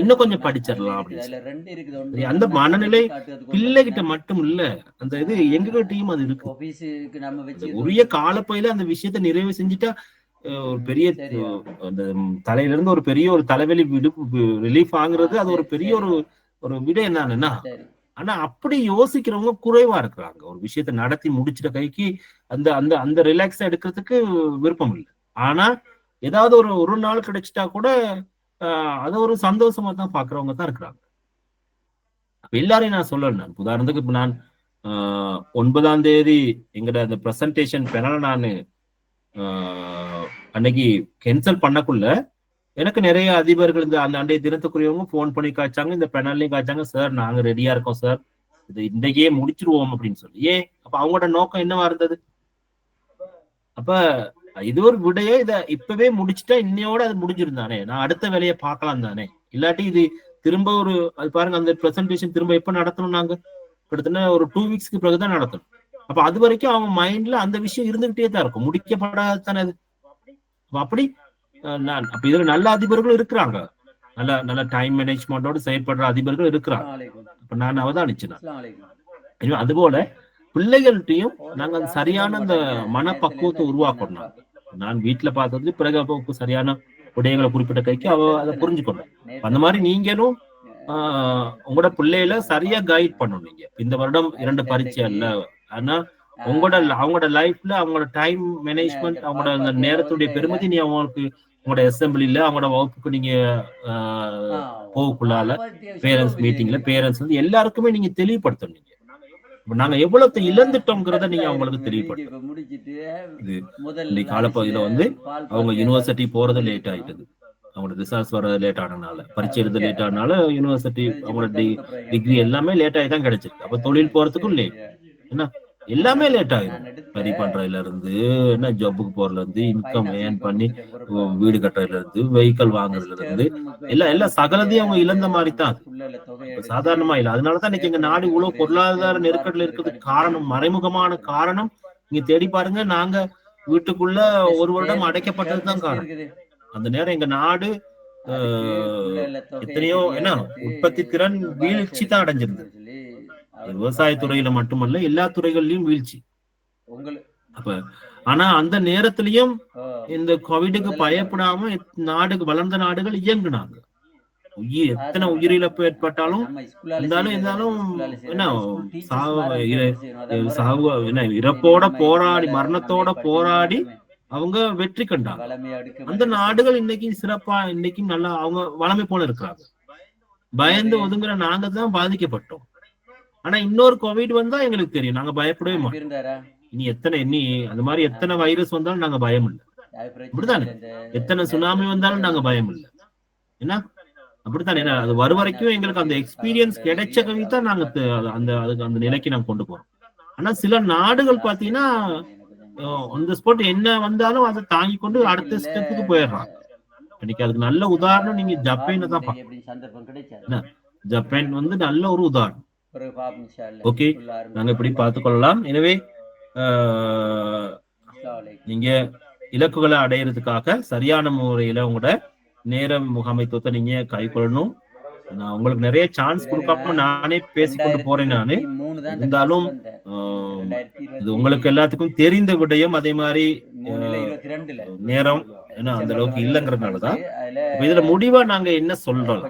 இன்னும் கொஞ்சம் படிச்சிடலாம் அப்படின்னு. அந்த மனநிலை பிள்ளைகிட்ட மட்டும் இல்ல, அந்த இது எங்ககிட்டயும் அது இருக்கு. உரிய காலப்பையில அந்த விஷயத்த நிறைவு செஞ்சுட்டா ஒரு பெரிய அந்த தலையில இருந்து ஒரு பெரிய ஒரு தலைவலி ரிலீஃப் ஆகுறது, அது ஒரு பெரிய ஒரு விட என்னன்னா. ஆனா அப்படி யோசிக்கிறவங்க குறைவா இருக்கிறாங்க. ஒரு விஷயத்த நடத்தி முடிச்சிட்ட கைக்கு அந்த அந்த அந்த ரிலாக்ஸா எடுக்கிறதுக்கு விருப்பம் இல்லை. ஆனா ஏதாவது ஒரு நாள் கிடைச்சிட்டா கூட அதை ஒரு சந்தோஷமா தான் பாக்குறவங்க தான் இருக்கிறாங்க. எல்லாரையும் நான் சொல்லல. நான் உதாரணத்துக்கு இப்ப நான் 9ஆம் தேதி எங்கட அந்த பிரசன்டேஷன் பெறல நான் அன்னைக்கு கேன்சல் பண்ணக்குள்ள எனக்கு நிறைய அதிபர்கள் இந்த அந்த அன்றைய தினத்துக்குரியவங்க போன் பண்ணி காய்ச்சாங்க, இந்த பெனல்லையும் காய்ச்சாங்க, சார் நாங்க ரெடியா இருக்கோம் சார், இது இன்றைக்கே முடிச்சிருவோம் அப்படின்னு சொல்லி. ஏன் அப்ப அவங்களோட நோக்கம் என்னவா இருந்தது? அப்ப இது ஒரு விடையே, இதை இப்பவே முடிச்சுட்டா இன்னையோட அது முடிஞ்சிருந்தானே, நான் அடுத்த வேலையை பார்க்கலாம் தானே. இல்லாட்டி இது திரும்ப அது பாருங்க அந்த பிரசன்டேஷன் திரும்ப எப்ப நடத்தணும், நாங்க கிட்டத்தட்ட ஒரு 2 வீக்ஸ்க்கு பிறகுதான் நடத்தணும். அப்ப அது வரைக்கும் அவங்க மைண்ட்ல அந்த விஷயம் இருந்துகிட்டே தான் இருக்கும், முடிக்கப்படாது தானே அது. அப்படி அப்ப இதுல நல்ல அதிபர்களும் இருக்கிறாங்க, நல்ல நல்ல டைம் மேனேஜ்மெண்டோட செயல்படுற அதிபர்கள் இருக்கிறாங்க. அப்ப நான் அவதானிச்சேன். அதுபோல பிள்ளைகள்கிட்டையும் நாங்க அந்த சரியான அந்த மனப்பக்குவத்தை உருவாக்கணும். நான் வீட்டுல பார்த்தது பிறகு சரியான விடயங்களை குறிப்பிட்ட கைக்கு அதை புரிஞ்சுக்கணும். அந்த மாதிரி நீங்களும் உங்களோட பிள்ளைகளை சரியா கைட் பண்ணணும். நீங்க இந்த வருடம் 2 பரீட்சை இல்ல, ஆனா அவங்களோட லைஃப்ல அவங்களோட டைம் மேனேஜ்மெண்ட், அவங்களோட அந்த நேரத்துடைய பெருமதி நீ அவங்களுக்கு உங்களோட அசம்பிளில அவங்களோட வகுப்புக்கு நீங்க போகக்குள்ளால பேரண்ட்ஸ் மீட்டிங்ல பேரண்ட்ஸ் வந்து எல்லாருக்குமே நீங்க தெளிவுபடுத்தணும். நீங்க நாங்க எவ்வளவு இழந்துட்டோங்கிறத நீங்க அவங்களுக்கு தெளிவுபடுத்தணும். இந்த காலப்பகுதியில வந்து அவங்க யூனிவர்சிட்டி போறது லேட் ஆயிட்டது, அவங்களோட ரிசல்ட்ஸ் வர லேட் ஆனதுனால, பரீட்சை எழுத லேட் ஆனால யூனிவர்சிட்டி அவங்களோட டிகிரி எல்லாமே லேட் ஆகி தான் கிடைச்சிருக்கு. அப்ப தொழில் போறதுக்கும் லேட், என்ன எல்லாமே லேட் ஆயிடும். சரி பண்றதுல இருந்து என்ன ஜாபுக்கு போறதுல இருந்து இன்கம் ஏர்ன் பண்ணி வீடு கட்டுறதுல இருந்து வெஹிக்கல் வாங்குறதுல இருந்து எல்லாம் சகலதையும் அவங்க இழந்த மாதிரி தான். சாதாரணமா இல்லை. அதனாலதான் இன்னைக்கு எங்க நாடு இவ்வளவு பொருளாதார நெருக்கடில இருக்கிறதுக்கு காரணம், மறைமுகமான காரணம் நீங்க தேடி பாருங்க, நாங்க வீட்டுக்குள்ள 1 வருடம் அடைக்கப்பட்டதுதான் காரணம். அந்த நேரம் எங்க நாடு எத்தனையோ என்ன உற்பத்தி திறன் வீழ்ச்சி தான் அடைஞ்சிருந்தது. விவசாயத்துறையில மட்டுமல்ல எல்லா துறைகள்லயும் வீழ்ச்சி. அப்ப ஆனா அந்த நேரத்திலயும் இந்த கோவிடுக்கு பயப்படாம வளர்ந்த நாடுகள் இயங்குனாங்க. எத்தனை உயிரிழப்பு ஏற்பட்டாலும் இருந்தாலும் என்ன இறப்போட போராடி மரணத்தோட போராடி அவங்க வெற்றி கண்டாங்க. அந்த நாடுகள் இன்னைக்கு சிறப்பா இன்னைக்கும் நல்லா அவங்க வளமை போல இருக்கிறாங்க. பயந்து ஒதுங்குற நாங்க தான் பாதிக்கப்பட்டோம். ஆனா இன்னொரு கோவிட் வந்தா எங்களுக்கு தெரியும், நாங்க பயப்படவே மாட்டோம். இனி அந்த மாதிரி எத்தனை வைரஸ் வந்தாலும் நாங்க பயம் இல்லை, அப்படித்தானே? எத்தனை சுனாமி வந்தாலும் நாங்க பயம் இல்லை, என்ன அப்படித்தானே? அது வரும் வரைக்கும் எங்களுக்கு அந்த எக்ஸ்பீரியன்ஸ் கிடைச்ச கவிதான் நாங்க அந்த நிலைக்கு நாங்க கொண்டு போறோம். ஆனா சில நாடுகள் பாத்தீங்கன்னா அந்த ஸ்பாட் என்ன வந்தாலும் அதை தாங்கி கொண்டு அடுத்த ஸ்டெப்புக்கு போயிடுறாங்க. இன்னைக்கு அதுக்கு நல்ல உதாரணம் நீங்க ஜப்பான் தான் பாக்கலாம். ஜப்பான் வந்து நல்ல ஒரு உதாரணம். ஓகே, நாங்க இப்படி பார்த்துக்கொள்ளலாம். எனவே நீங்க இலக்குகளை அடையிறதுக்காக சரியான முறையில உங்களோட நேர முகாமைத்துவத்தை நீங்க கைக்கொள்ளணும். நான் உங்களுக்கு நிறைய சான்ஸ் கொடுக்காம நானே பேசிக்கொண்டு போறேன். நானு இருந்தாலும் இது உங்களுக்கு எல்லாத்துக்கும் தெரிந்த விடயம். அதே மாதிரி நேரம் ஏன்னா அந்த அளவுக்கு இல்லைங்கிறதுனாலதான் இதுல முடிவா நாங்க என்ன சொல்றோம்,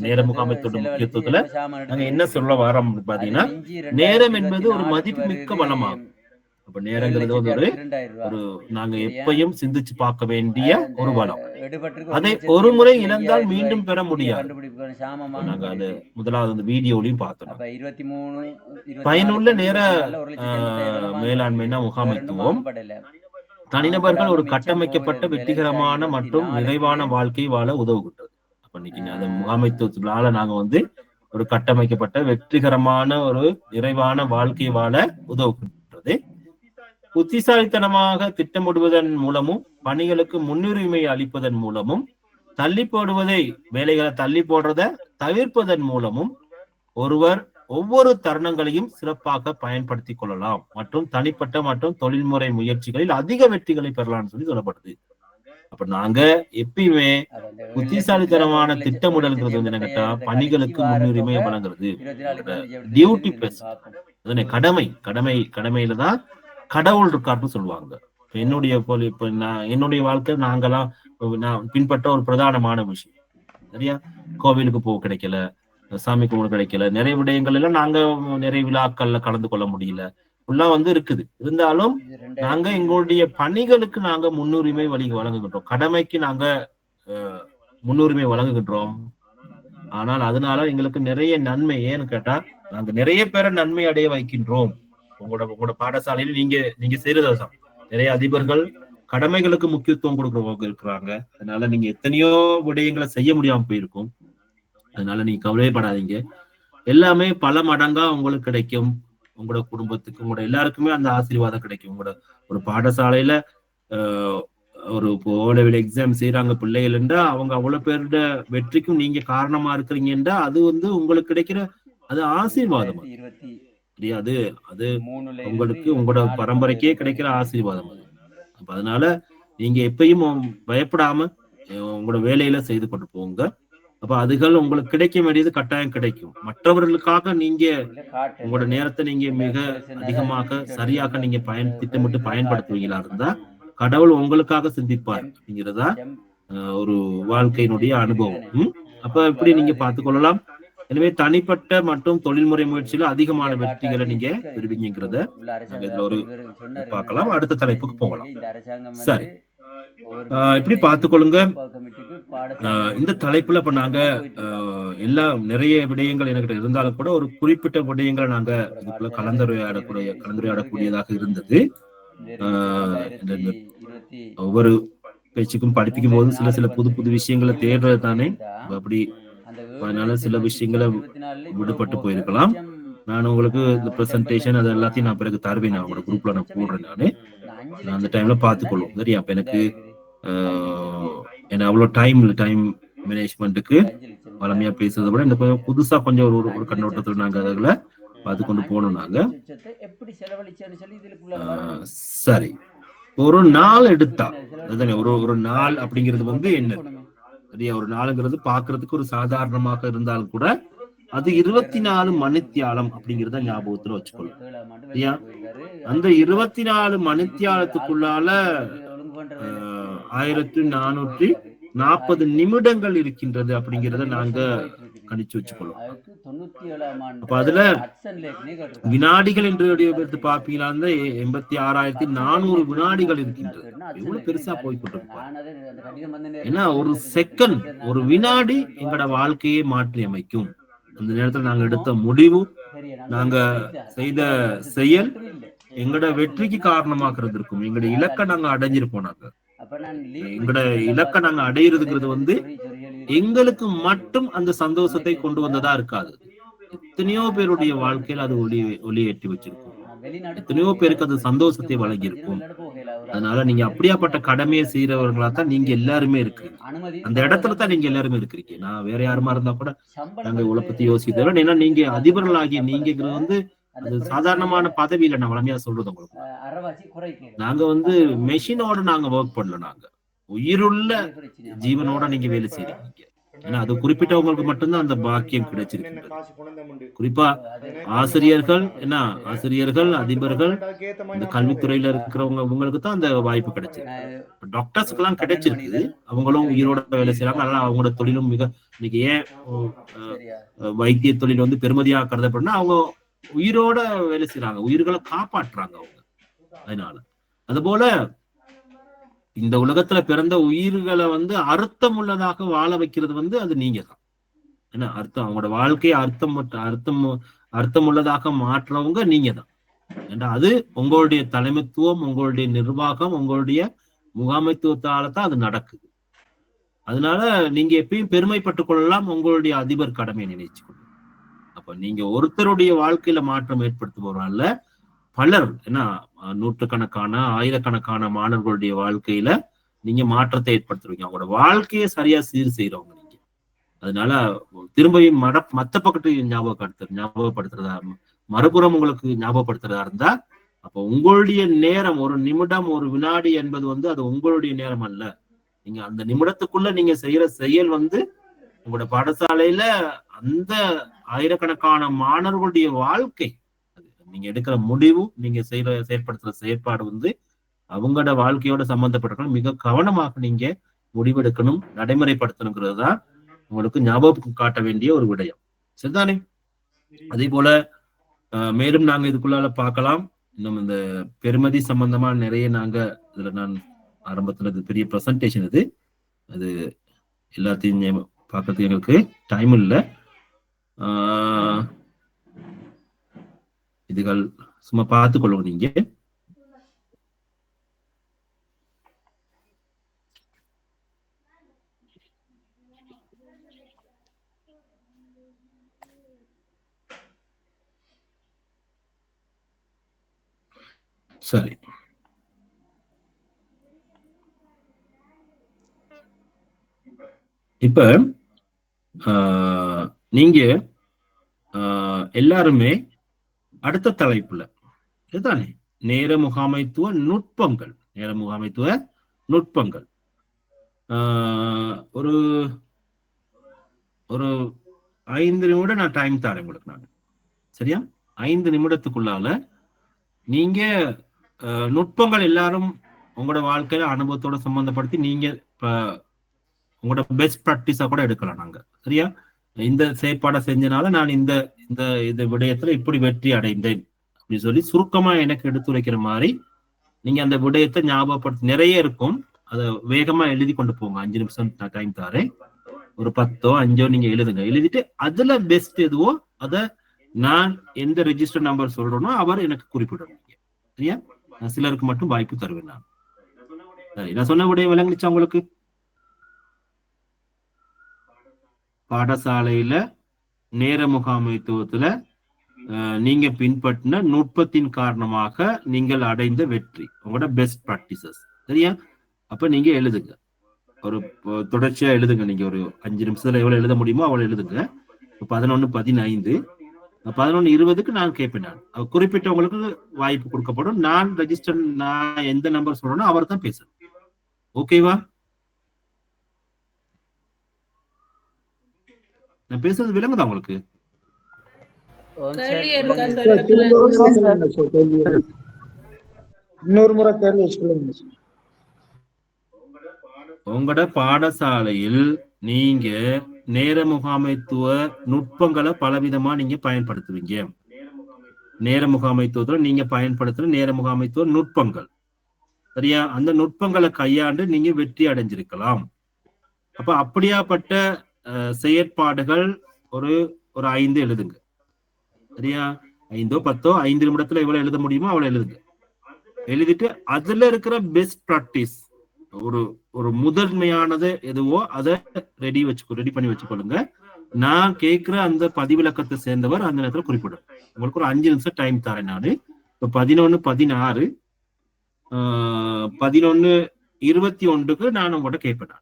நேர முகாமைத்துவ முக்கியத்துவத்துல நாங்க என்ன சொல்ல வரோம் பாத்தீங்கன்னா, நேரம் என்பது ஒரு மதிப்பு மிக்க வளமாகும். அப்ப நேரங்கிறது ஒரு நாங்க எப்பயும் சிந்திச்சு பார்க்க வேண்டிய ஒரு வளம். அதை ஒரு முறை இழந்தால் மீண்டும் பெற முடியாது. நாங்க அது முதலாவது அந்த வீடியோலையும் பார்த்தோம். பயனுள்ள நேர மேலாண்மைனா முகாமைத்துவம் தனிநபர்கள் ஒரு கட்டமைக்கப்பட்ட வெற்றிகரமான மற்றும் நிறைவான வாழ்க்கை வாழ உதவுகின்றது. அப்ப இன்னைக்கு அந்த முகாமைத்துவத்தினால நாங்க வந்து ஒரு கட்டமைக்கப்பட்ட வெற்றிகரமான ஒரு நிறைவான வாழ்க்கை வாழ உதவுகின்றது. புத்திசாலித்தனமாக திட்டமிடுவதன் மூலமும் பணிகளுக்கு முன்னுரிமை அளிப்பதன் மூலமும் தள்ளி போடுவதை வேலைகளை தள்ளி போடுறத தவிர்ப்பதன் மூலமும் ஒருவர் ஒவ்வொரு தருணங்களையும் சிறப்பாக பயன்படுத்தி கொள்ளலாம் மற்றும் தனிப்பட்ட மற்றும் தொழில்முறை முயற்சிகளில் அதிக வெற்றிகளை பெறலாம்னு சொல்லப்படுது. அப்ப நாங்க எப்பயுமே புத்திசாலித்தனமான திட்டமிடல்ங்கிறது வந்து என்ன கேட்டா பணிகளுக்கு முன்னுரிமை வழங்குறது. டியூட்டி பிளஸ் கடமையில தான் கடவுள் இருக்காருன்னு சொல்லுவாங்க. என்னுடைய வாழ்க்கை நான் பின்பற்ற ஒரு பிரதானமான விஷயம். சரியா, கோவிலுக்கு போக கிடைக்கல, சாமி கும்பிட கிடைக்கல, நிறைய விடயங்கள் எல்லாம் நாங்க நிறைய விழாக்கள்ல கலந்து கொள்ள முடியல எல்லாம் வந்து இருக்குது. இருந்தாலும் நாங்க எங்களுடைய பணிகளுக்கு நாங்க முன்னுரிமை வழங்குகின்றோம், கடமைக்கு நாங்க முன்னுரிமை வழங்குகின்றோம். ஆனால் அதனால எங்களுக்கு நிறைய நன்மை. ஏன்னு கேட்டா நாங்க நிறைய பேரை நன்மை அடைய வைக்கின்றோம். உங்களோட பாடசாலையில் நீங்க செய்யறதுதான். நிறைய அதிபர்கள் கடமைகளுக்கு முக்கியத்துவம் கொடுக்கறவங்க இருக்கிறாங்க. அதனால நீங்க எத்தனையோ விடயங்களை செய்ய முடியாம போயிருக்கும். அதனால நீங்க கவலைப்படாதீங்க, எல்லாமே பல மடங்கா உங்களுக்கு கிடைக்கும். உங்களோட குடும்பத்துக்கு உங்களோட எல்லாருக்குமே அந்த ஆசீர்வாதம் கிடைக்கும். உங்களோட ஒரு பாடசாலையில ஒரு ஓலெவல் எக்ஸாம் செய்யறாங்க பிள்ளைகள் என்றா அவங்க அவ்வளவு பேரோட வெற்றிக்கும் நீங்க காரணமா இருக்கிறீங்கன்றா அது வந்து உங்களுக்கு கிடைக்கிற அது ஆசீர்வாதம். அது உங்களுக்கு உங்களோட பரம்பரைக்கே கிடைக்கிற ஆசீர்வாதம். அப்ப அதனால நீங்க எப்பயும் பயப்படாம உங்களோட வேலையில செய்து கொண்டு போங்க. அப்ப அதுகள் உங்களுக்கு கிடைக்க வேண்டியது கட்டாயம் கிடைக்கும். மற்றவர்களுக்காக நீங்க உங்களோட நேரத்தை நீங்க மிக அதிகமாக சரியாக நீங்க திட்டமிட்டு பயன்படுத்துவீங்களா இருந்தா கடவுள் உங்களுக்காக சிந்திப்பார் அப்படிங்கிறதா ஒரு வாழ்க்கையினுடைய அனுபவம். அப்ப இப்படி நீங்க பார்த்து கொள்ளலாம். எனவே தனிப்பட்ட மற்றும் தொழில்முறை முயற்சியில அதிகமான வெற்றிகளை நீங்க பெறுவீங்கிறத இதுல ஒரு பார்க்கலாம். அடுத்த தலைப்புக்கு போகலாம். சரி, இப்படி பார்த்துக்கொள்ளுங்க. இந்த தலைப்புல இப்ப நாங்க நிறைய விடயங்கள் எனக்கு இருந்தாலும் கூட ஒரு குறிப்பிட்ட விடயங்களை நாங்க இதுக்குள்ள கலந்துரையாடக்கூடியதாக இருந்தது. ஒவ்வொரு பேச்சுக்கும் படிப்பிக்கும் போது சில புது புது விஷயங்களை தேடுறது தானே. அப்படி அதனால சில விஷயங்களை விடுபட்டு போயிருக்கலாம். நான் உங்களுக்கு இந்த பிரசன்டேஷன் அது எல்லாத்தையும் நான் பிறகு தருவேன். நான் உங்களோட குரூப்ல நான் போடுறேன். நான் அந்த டைம்ல பார்த்துக்கொள்ளும். சரியா, அப்ப எனக்கு அவ்வளவு டைம் மேனேஜ்மெண்ட்டுக்கு வளமையா பேசுறதை விட இந்த புதுசா கொஞ்சம் ஒரு கண்ணோட்டத்தில் நாங்க அதுல பார்த்து கொண்டு போனோம். நாங்க சரி, ஒரு நாள் எடுத்தா அதுதானே ஒரு நாள் அப்படிங்கிறது வந்து என்ன சரியா, ஒரு நாளுங்கிறது பாக்குறதுக்கு ஒரு சாதாரணமாக இருந்தாலும் கூட அது 24 மணித்தியாலம் அப்படிங்கிறத ஞாபகத்துல வச்சுக்கணும். சரியா, அந்த 24 மணித்தியாலத்துக்குள்ளால 1440 நிமிடங்கள் இருக்கின்றது அப்படிங்கிறத நாங்க கணிச்சு வச்சுக்கொள்ளும். அப்ப அதுல வினாடிகள் என்று எடுத்து பார்ப்பீங்களா, 86,400 வினாடிகள் இருக்கின்றது. எவ்வளவு பெருசா போய்கொண்டிருப்பாங்க. ஏன்னா ஒரு செகண்ட், ஒரு வினாடி எங்களோட வாழ்க்கையை மாற்றி அமைக்கும். அந்த நேரத்துல நாங்க எடுத்த முடிவு, நாங்க செய்த செயல் எங்களோட வெற்றிக்கு காரணமாக இருந்திருக்கும். எங்களுடைய இலக்கை நாங்க அடைஞ்சிருப்போம். எங்களோட இலக்கை நாங்க அடையிறதுங்கிறது வந்து எங்களுக்கு மட்டும் அந்த சந்தோஷத்தை கொண்டு வந்ததா இருக்காது. எத்தனையோ பேருடைய வாழ்க்கையில அது ஒளியேற்றி வச்சிருக்கும். எத்தனையோ பேருக்கு அது சந்தோஷத்தை வழங்கி இருக்கும். அதனால நீங்க அப்படியாப்பட்ட கடமையை செய்யறவர்களா தான் நீங்க எல்லாருமே இருக்கிறீங்க. அந்த இடத்துல தான் நீங்க எல்லாருமே இருக்கிறீங்க. நான் வேற யாருமா இருந்தா கூட நாங்க இவ்வளவு பத்தி யோசிக்கிறோம். ஏன்னா நீங்க அதிபர்களாகிய நீங்கிறது வந்து அது சாதாரணமான பதவியில நான் வளமையா சொல்றது உங்களுக்கு. நாங்க வந்து மெஷினோட நாங்க ஒர்க் பண்ணல. நாங்க உயிருள்ள ஜீவனோட நீங்க வேலை செய்றீங்க. ஏன்னா அது குறிப்பிட்டவங்களுக்கு மட்டும்தான் அந்த பாக்கியம் கிடைச்சிருக்கு. குறிப்பா ஆசிரியர்கள், ஆசிரியர்கள், அதிபர்கள், இந்த கல்வித்துறையில இருக்கிறவங்க, உங்களுக்கு தான் அந்த வாய்ப்பு கிடைச்சிருக்கு. டாக்டர்ஸ்க்கு எல்லாம் கிடைச்சிருக்கு. அவங்களும் உயிரோட வேலை செய்யறாங்க. அதனால அவங்களோட தொழிலும் மிக இன்னைக்கு ஏன் வைத்திய தொழில் வந்து பெருமதியா கருதப்படுனா அவங்க உயிரோட வேலை செய்யறாங்க, உயிர்களை காப்பாற்றுறாங்க அவங்க. அதனால அதுபோல இந்த உலகத்துல பிறந்த உயிர்களை வந்து அர்த்தம் உள்ளதாக வாழ வைக்கிறது வந்து அது நீங்க தான். ஏன்னா அர்த்தம், அவங்களோட வாழ்க்கையை அர்த்தம் உள்ளதாக மாற்றவங்க நீங்க தான். ஏன்னா அது உங்களுடைய தலைமைத்துவம், உங்களுடைய நிர்வாகம், உங்களுடைய முகாமைத்துவத்தால தான் அது நடக்குது. அதனால நீங்க எப்பயும் பெருமைப்பட்டுக் கொள்ளலாம் உங்களுடைய அதிபர் கடமையை நினைச்சுக்கணும். அப்ப நீங்க ஒருத்தருடைய வாழ்க்கையில மாற்றம் ஏற்படுத்துபவரால பலர், ஏன்னா நூற்றுக்கணக்கான ஆயிரக்கணக்கான மாணவர்களுடைய வாழ்க்கையில நீங்க மாற்றத்தை ஏற்படுத்துறீங்க. அவங்களோட வாழ்க்கையை சரியா சீர் செய்யறவங்க நீங்க. அதனால திரும்பியும் மத்த பக்கத்து ஞாபகப்படுத்துறதா மறுபுறம் உங்களுக்கு ஞாபகப்படுத்துறதா இருந்தா, அப்ப உங்களுடைய நேரம், ஒரு நிமிடம், ஒரு வினாடி என்பது வந்து அது உங்களுடைய நேரம் அல்ல. நீங்க அந்த நிமிடத்துக்குள்ள நீங்க செய்யற செயல் வந்து உங்களோட பாடசாலையில அந்த ஆயிரக்கணக்கான மாணவர்களுடைய வாழ்க்கை, நீங்க எடுக்கிற முடிவு, நீங்க செயற்படுத்துற செயற்பாடு வந்து அவங்களோட வாழ்க்கையோட சம்பந்தப்பட்டிருக்கணும். மிக கவனமாக நீங்க முடிவெடுக்கணும், நடைமுறைப்படுத்தணுங்கிறது தான் உங்களுக்கு ஞாபகம் காட்ட வேண்டிய ஒரு விடயம். சரிதானே? அதே போல மேலும் நாங்க இதுக்குள்ளால பார்க்கலாம். இன்னும் இந்த பெருமதி சம்பந்தமா நிறைய நாங்க இதுல நான் ஆரம்பத்துல இது பெரிய பிரசன்டேஷன் இது, அது எல்லாத்தையும் பார்க்கறதுக்கு எங்களுக்கு டைம் இல்லை. இதுகள் சும்மா பார்த்துக்கொள்ளுங்க நீங்க. சரி, இப்ப நீங்க எல்லாருமே அடுத்த தலைப்புல இதுதானே நேர முகாமைத்துவ நுட்பங்கள். நேர முகாமைத்துவ நுட்பங்கள் ஒரு ஒரு 5 நிமிடம் நான் டைம் தரேன் உங்களுக்கு. நான் சரியா 5 நிமிடத்துக்குள்ளால நீங்க நுட்பங்கள் எல்லாரும் உங்களோட வாழ்க்கையில அனுபவத்தோட சம்பந்தப்படுத்தி நீங்க உங்களோட பெஸ்ட் ப்ராக்டிஸா கூட எடுக்கலாம். நாங்க சரியா இந்த செயற்பாடை செஞ்சனால நான் இந்த இந்த விடயத்துல இப்படி வெற்றி அடைந்தேன் அப்படின்னு சொல்லி சுருக்கமா எனக்கு எடுத்துரைக்கிற மாதிரி நீங்க அந்த விடயத்தை ஞாபகப்படுத்தி, நிறைய இருக்கும், அதை வேகமா எழுதி கொண்டு போங்க. 5 நிமிஷம் நான் டைம் தரேன். ஒரு 10ஓ 5ஓ நீங்க எழுதுங்க. எழுதிட்டு அதுல பெஸ்ட் எதுவோ அதை நான் எந்த ரெஜிஸ்டர் நம்பர் சொல்றேனோ அவர் எனக்கு குறிப்பிடணும். சரியா? நான் சிலருக்கு மட்டும் வாய்ப்பு தருவேன். நான் சரி, நான் சொன்ன விடயம் விளங்குச்சா உங்களுக்கு? பாடசாலையில நேர முகாமைத்துவத்துல நீங்க பின்பற்றின நுட்பத்தின் காரணமாக நீங்கள் அடைந்த வெற்றி, உங்களோட பெஸ்ட் ப்ராக்டிசஸ். சரியா? அப்ப நீங்க எழுதுங்க, ஒரு தொடர்ச்சியா எழுதுங்க. நீங்க ஒரு 5 நிமிஷத்துல எவ்வளவு எழுத முடியுமோ அவ்வளவு எழுதுங்க. 11:15 11:20 நான் கேட்பேன். நான் குறிப்பிட்டவங்களுக்கு வாய்ப்பு கொடுக்கப்படும். நான் ரெஜிஸ்டர், நான் எந்த நம்பர் சொல்றேனோ அவர் தான் பேசணும். ஓகேவா? நான் பேசுறது விளங்குதா உங்களுக்கு? இன்னொரு முறை கேள்வி சொல்லுங்க. உங்களோட பாடசாலையில் நீங்க நேர முகாமைத்துவ நுட்பங்களை பலவிதமா நீங்க பயன்படுத்துவீங்க. நேர முகாமைத்துவத்துல நீங்க பயன்படுத்துற நேர முகாமைத்துவ நுட்பங்கள், சரியா? அந்த நுட்பங்களை கையாண்டு நீங்க வெற்றி அடைஞ்சிருக்கலாம். அப்ப அப்படியாப்பட்ட செயற்பாடுகள் ஒரு 5 எழுதுங்க. சரியா? 5ஓ 10ஓ 5 நிமிடத்துல எவ்வளவு எழுத முடியுமோ அவ்வளவு எழுதுங்க. எழுதிட்டு அதுல இருக்கிற பெஸ்ட் ப்ராக்டிஸ், ஒரு முதன்மையானது எதுவோ அதை ரெடி பண்ணி வச்சுக்கொள்ளுங்க. நான் கேட்கிற அந்த பதிவிலக்கத்தை சேர்ந்தவர் அந்த நேரத்தில் குறிப்பிடும். உங்களுக்கு ஒரு 5 நிமிஷம் டைம் தரேன். நான் இப்போ 11-16 11-21க்கு நான் உங்கள்கிட்ட கேட்பேன்.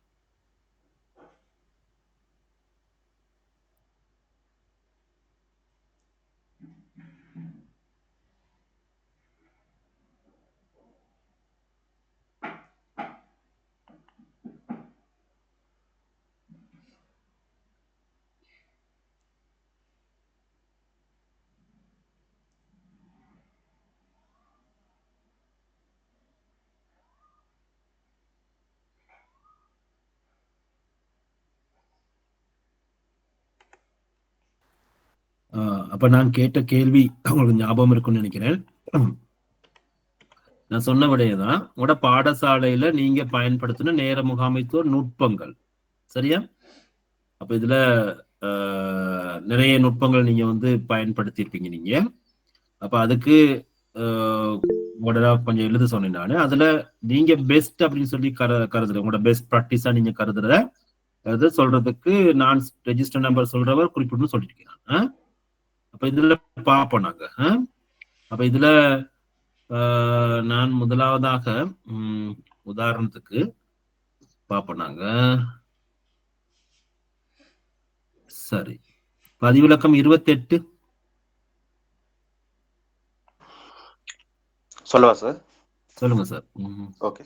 அப்ப நான் கேட்ட கேள்வி உங்களுக்கு ஞாபகம் இருக்கும்னு நினைக்கிறேன். நான் சொன்ன விடையதான் உங்களோட பாடசாலையில நீங்க பயன்படுத்தின நேர முகாமைத்துவ நுட்பங்கள் சரியா? அப்ப இதுல நிறைய நுட்பங்கள் நீங்க வந்து பயன்படுத்தியிருப்பீங்க நீங்க. அப்ப அதுக்கு கொஞ்சம் எழுத சொன்னேன் நானு. அதுல நீங்க பெஸ்ட் அப்படின்னு சொல்லி கருதுற உங்களோட பெஸ்ட் ப்ராக்டிஸா நீங்க கருதுற அது சொல்றதுக்கு நான் ரெஜிஸ்டர் நம்பர் சொல்றவர் குறிப்பிட்டு சொல்லியிருக்கேன். அப்ப இதுல பார்ப்போம் நாங்க. அப்ப இதுல நான் முதலாவதாக உதாரணத்துக்கு பார்ப்போம் நாங்க. சரி, பதிவிலக்கம் 28 சொல்லவா சார்? சொல்லுங்க சார். Okay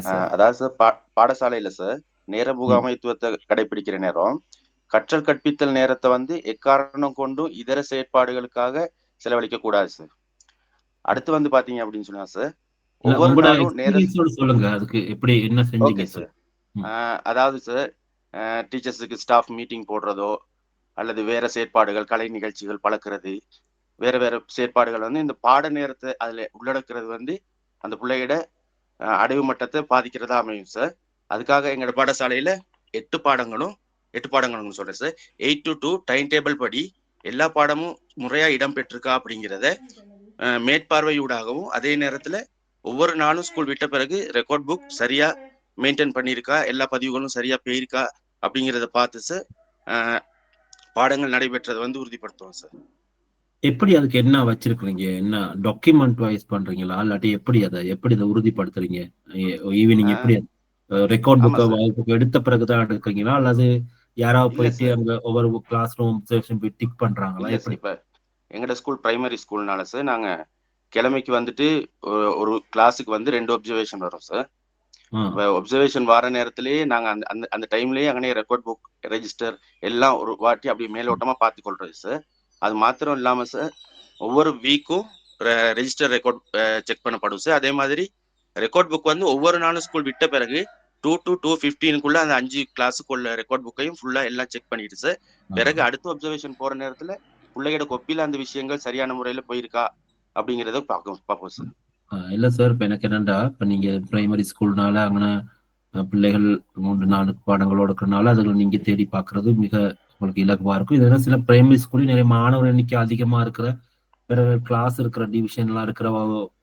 sir. அதாவது சார் பாடசாலையில சார் நேர முகாமைத்துவத்தை கடைபிடிக்கிற நேரம் கற்றல் கற்பித்தல் நேரத்தை வந்து எக்காரணம் கொண்டும் இதர செயற்பாடுகளுக்காக செலவழிக்க கூடாது சார். அடுத்து வந்து பாத்தீங்க அப்படின்னு சொன்னா சார் ஒவ்வொரு நாளும் சொல்லுங்க அதுக்கு எப்படி என்ன செஞ்சீங்க சார். அதாவது சார் டீச்சர்ஸுக்கு ஸ்டாஃப் மீட்டிங் போடுறதோ அல்லது வேற செயற்பாடுகள் கலை நிகழ்ச்சிகள் பழக்கிறது வேற வேற செயற்பாடுகள் வந்து இந்த பாட நேரத்தை அதுல உள்ளடக்கிறது வந்து அந்த பிள்ளையோட அடைவு மட்டத்தை பாதிக்கிறதா அமையும் சார். அதுக்காக எங்களோட பாடசாலையில 8 பாடங்களும் சொல்றேன் சார். 8 to 2 டைம் டேபிள் படி எல்லா பாடமும் முறையா இடம்பெற்றிருக்கா அப்படிங்கிறத மேற்பார்வையூடாகவும் அதே நேரத்துல ஒவ்வொரு நாளும் ஸ்கூல் விட்ட பிறகு ரெக்கார்ட் புக் சரியா மெயின்டைன் பண்ணியிருக்கா எல்லா பதிவுகளும் சரியா போயிருக்கா அப்படிங்கிறத பார்த்து சார் பாடங்கள் நடைபெற்றதை வந்து உறுதிப்படுத்துவோம் சார். எப்படி அதுக்கு என்ன வச்சிருக்கீங்க? என்ன டாக்குமெண்ட் வைஸ் பண்றீங்களா இல்லாட்டி எப்படி இதை உறுதிப்படுத்துறீங்க? ஈவினிங் எப்படி ரெக்கார்ட் புக் எடுத்த பிறகுதான் எடுக்கிறீங்களா அல்லது யாராவது போயிட்டு அங்க ஒவ்வொரு கிளாஸ் ரூம் செக்ஷன் போய் டிக் பண்றாங்களா? எப்படி? இப்ப எங்கட ஸ்கூல் பிரைமரி ஸ்கூல்னால சார் நாங்க கிழமைக்கு வந்துட்டு ஒரு கிளாஸுக்கு வந்து 2 அப்சர்வேஷன் வரும் சார். அப்சர்வேஷன் வர நேரத்திலேயே நாங்க அந்த டைம்லயே அங்கே ரெக்கார்ட் புக் ரெஜிஸ்டர் எல்லாம் ஒரு வாட்டி அப்படியே மேலோட்டமா பார்த்து கொள்றது சார். அது மாத்திரம் இல்லாம சார் ஒவ்வொரு வீக்கும் ரெஜிஸ்டர் ரெக்கார்ட் செக் பண்ணப்படும் சார். அதே மாதிரி ரெக்கார்ட் புக் வந்து ஒவ்வொரு நாளும் ஸ்கூல் விட்ட பிறகு 2 to 2:15 அந்த 5 கிளாஸுக்குள்ள ரெக்கார்ட் புக்கையும் ஃபுல்லா எல்லாம் செக் பண்ணிட்டு சார் பிறகு அடுத்த அப்சர்வேஷன் போற நேரத்துல பிள்ளையோட கொப்பில அந்த விஷயங்கள் சரியான முறையில போயிருக்கா அப்படிங்கறத பார்ப்போம் சார். இல்ல சார், இப்ப எனக்கு என்னண்டா இப்ப நீங்க பிரைமரி ஸ்கூல்னால அங்கே பிள்ளைகள் 3-4 பாடங்களோட இருக்கிறனால அதுல நீங்க தேடி பாக்குறது மிக உங்களுக்கு இலகுவா இருக்கும். இதெல்லாம் சில பிரைமரி ஸ்கூல்ல நிறைய மாணவர் எண்ணிக்கை அதிகமா இருக்கிற பிறகு கிளாஸ் இருக்கிற டிவிஷன் எல்லாம் இருக்கிற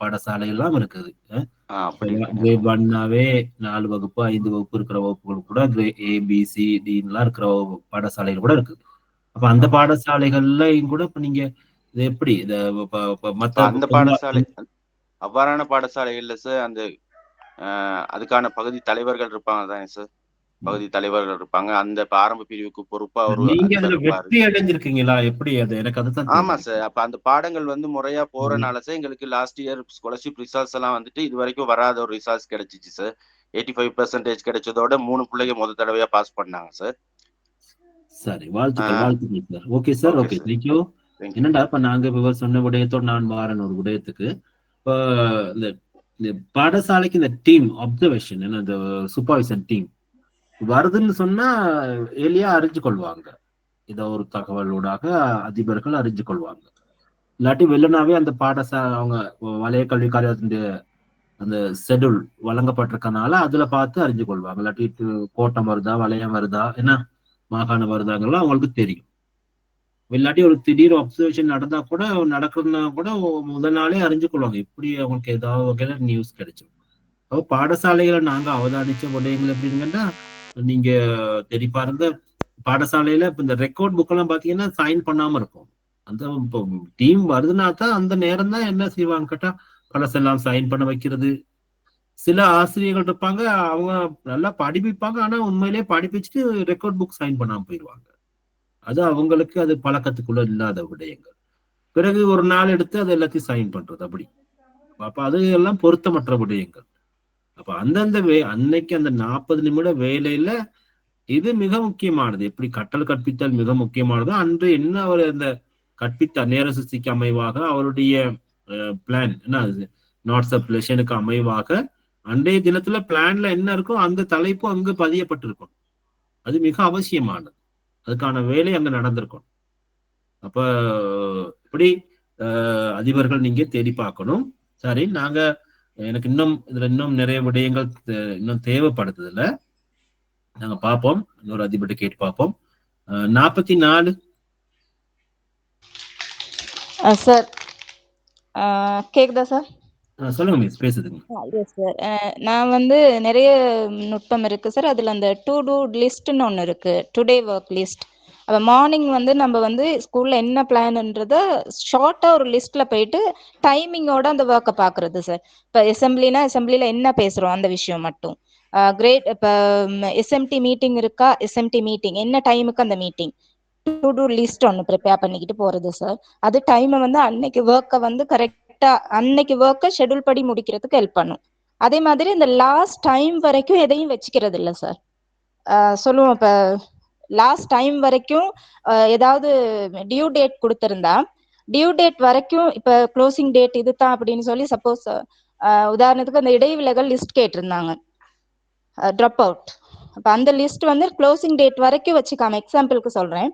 பாடசாலை எல்லாம் இருக்குது. கிரேட் 1 4 வகுப்பு 5 வகுப்பு இருக்கிற வகுப்புகள் கூட ABCD எல்லாம் இருக்கிற பாடசாலைகள் கூட இருக்குது. அப்ப அந்த பாடசாலைகள்லையும் கூட இப்ப நீங்க இது எப்படி அந்த பாடசாலை அவ்வாறான பாடசாலைகள்ல சார் அந்த அதுக்கான பகுதி தலைவர்கள் இருப்பாங்க தானே சார். பகுதி தலைவர்கள் இருப்பாங்க. அந்த ஆரம்ப பிரிவுக்கு பொறுப்பா வெற்றி அடைஞ்சிருக்கீங்களா? எப்படி அது எனக்கு அதுதான். ஆமா சார். அப்ப அந்த பாடங்கள் வந்து முறையா போறனால சார் எங்களுக்கு லாஸ்ட் இயர் ஸ்காலர்ஷிப் ரிசல்ட்ஸ் எல்லாம் வந்துட்டு இது வரைக்கும் வராத ஒரு ரிசல்ட்ஸ் கிடைச்சிச்சு சார். 85% கிடைச்சதோட 3 பிள்ளைங்க முதல் தடவையா பாஸ் பண்ணாங்க சார். சரி, வாழ்த்துக்கள் sir. Okay sir, okay, thank you. என்னடா இப்ப நாங்க சொன்ன விடயத்தோடு நான் மாறன் ஒரு விடயத்துக்கு. இப்போ இந்த பாடசாலைக்கு இந்த டீம் அப்சர்வேஷன் இந்த சூப்பர்விஷன் டீம் வருதுன்னு சொன்னா எளியா அறிஞ்சு கொள்வாங்க. இத ஒரு தகவலோடாக அதிபர்கள் அறிஞ்சு கொள்வாங்க. இல்லாட்டி வெள்ளனாவே அந்த பாடசாலை அவங்க வலய கல்வி காரியத்தின் அந்த ஷெட்யூல் வழங்கப்பட்டிருக்கனால அதுல பார்த்து அறிஞ்சு கொள்வாங்க. இல்லாட்டி கோட்டம் வருதா வலயம் வருதா என்ன மாகாணம் வருதாங்கலாம் அவங்களுக்கு தெரியும். இல்லாட்டி ஒரு திடீர் அப்சர்வேஷன் நடந்தா கூட நடக்குதுன்னா கூட முதல் நாளே அறிஞ்சு கொள்வாங்க. இப்படி அவங்களுக்கு ஏதாவது வகையில நியூஸ் கிடைச்சிடும். அப்போ பாடசாலைகளை நாங்க அவதானிச்ச விடயங்கள் எப்படின்னா நீங்க தெரி பாருங்க பாடசாலையில இப்ப இந்த ரெக்கார்ட் புக் எல்லாம் பாத்தீங்கன்னா சைன் பண்ணாம இருக்கும். அந்த டீம் வருதுன்னா தான் அந்த நேரம் தான் என்ன செய்வாங்க கேட்டா பழசெல்லாம் சைன் பண்ண வைக்கிறது. சில ஆசிரியர்கள் இருப்பாங்க, அவங்க நல்லா படிப்பிப்பாங்க, ஆனா உண்மையிலேயே படிப்பிச்சுட்டு ரெக்கார்ட் புக் சைன் பண்ணாம போயிடுவாங்க. அது அவங்களுக்கு அது பழக்கத்துக்குள்ள இல்லாத விடயங்கள். பிறகு ஒரு நாள் எடுத்து அது எல்லாத்தையும் சைன் பண்றது அப்படி. அப்ப அது எல்லாம் பொருத்தமற்ற விடயங்கள். அப்ப அந்தந்த அன்னைக்கு அந்த 40 நிமிட வேலையில இது மிக முக்கியமானது. எப்படி கற்றல் கற்பித்தல் மிக முக்கியமானது. அன்று என்ன அவர் அந்த கற்பித்த நேர சிஸ்டிக்கு அமைவாக அவருடைய பிளான் என்ன நோட்ஸ் ஆஃப் லெசனுக்கு அமைவாக அன்றைய தினத்துல பிளான்ல என்ன இருக்கோ அந்த தலைப்பு அங்கு பதியப்பட்டிருக்கும். அது மிக அவசியமானது. அதுக்கான வேலை அங்க நடந்திருக்கும். அப்ப இப்படி அதிபர்கள் நீங்க தேடி பார்க்கணும். சரி, நாங்க எனக்கு இன்னும் நிறைய விடயங்கள் இன்னும் தேவைப்படுதுல நாங்க பார்ப்போம். இன்னொரு அதிபர்கிட்ட கேட்டு பார்ப்போம். 44 சார் கேக்குதா சார்? சொல்லுங்க மிஸ், பேசுதுங்க. Yes sir. நான் வந்து நிறைய நுட்பம் இருக்கு சார். அதுல அந்த டு டூ லிஸ்ட்னு ஒன்று இருக்கு, டுடே ஒர்க் லிஸ்ட். அப்போ மார்னிங் வந்து நம்ம வந்து ஸ்கூல்ல என்ன பிளான்ன்றத ஷார்ட்டா ஒரு லிஸ்ட்ல போயிட்டு டைமிங்கோட அந்த ஒர்க்கை பாக்குறது சார். இப்போ அசம்பிளில என்ன பேசுறோம் அந்த விஷயம் மட்டும். கிரேட் இப்போ எஸ்எம்டி மீட்டிங் இருக்கா, எஸ்எம்டி மீட்டிங் என்ன டைமுக்கு அந்த மீட்டிங், டு டூ லிஸ்ட் ஒன்று ப்ரிப்பேர் பண்ணிக்கிட்டு போறது சார். அது டைமை வந்து அன்னைக்கு ஒர்க்கை வந்து கரெக்டா அன்னைக்கு ஒர்க்கை ஷெட்யூல் படி முடிக்கிறதுக்கு ஹெல்ப் பண்ணும். அதே மாதிரி இந்த லாஸ்ட் டைம் வரைக்கும் எதையும் வச்சுக்கிறது இல்லை சார். சொல்லுவோம் இப்போ லாஸ்ட் டைம் வரைக்கும் ஏதாவது டியூ டேட் கொடுத்துருந்தா டியூ டேட் வரைக்கும் இப்போ க்ளோசிங் டேட் இதுதான் அப்படின்னு சொல்லி சப்போஸ் உதாரணத்துக்கு அந்த இடைவிலகல் லிஸ்ட் கேட்டிருந்தாங்க, ட்ராப் அவுட். அப்போ அந்த லிஸ்ட் வந்து க்ளோசிங் டேட் வரைக்கும் வச்சுக்காம, எக்ஸாம்பிளுக்கு சொல்றேன்,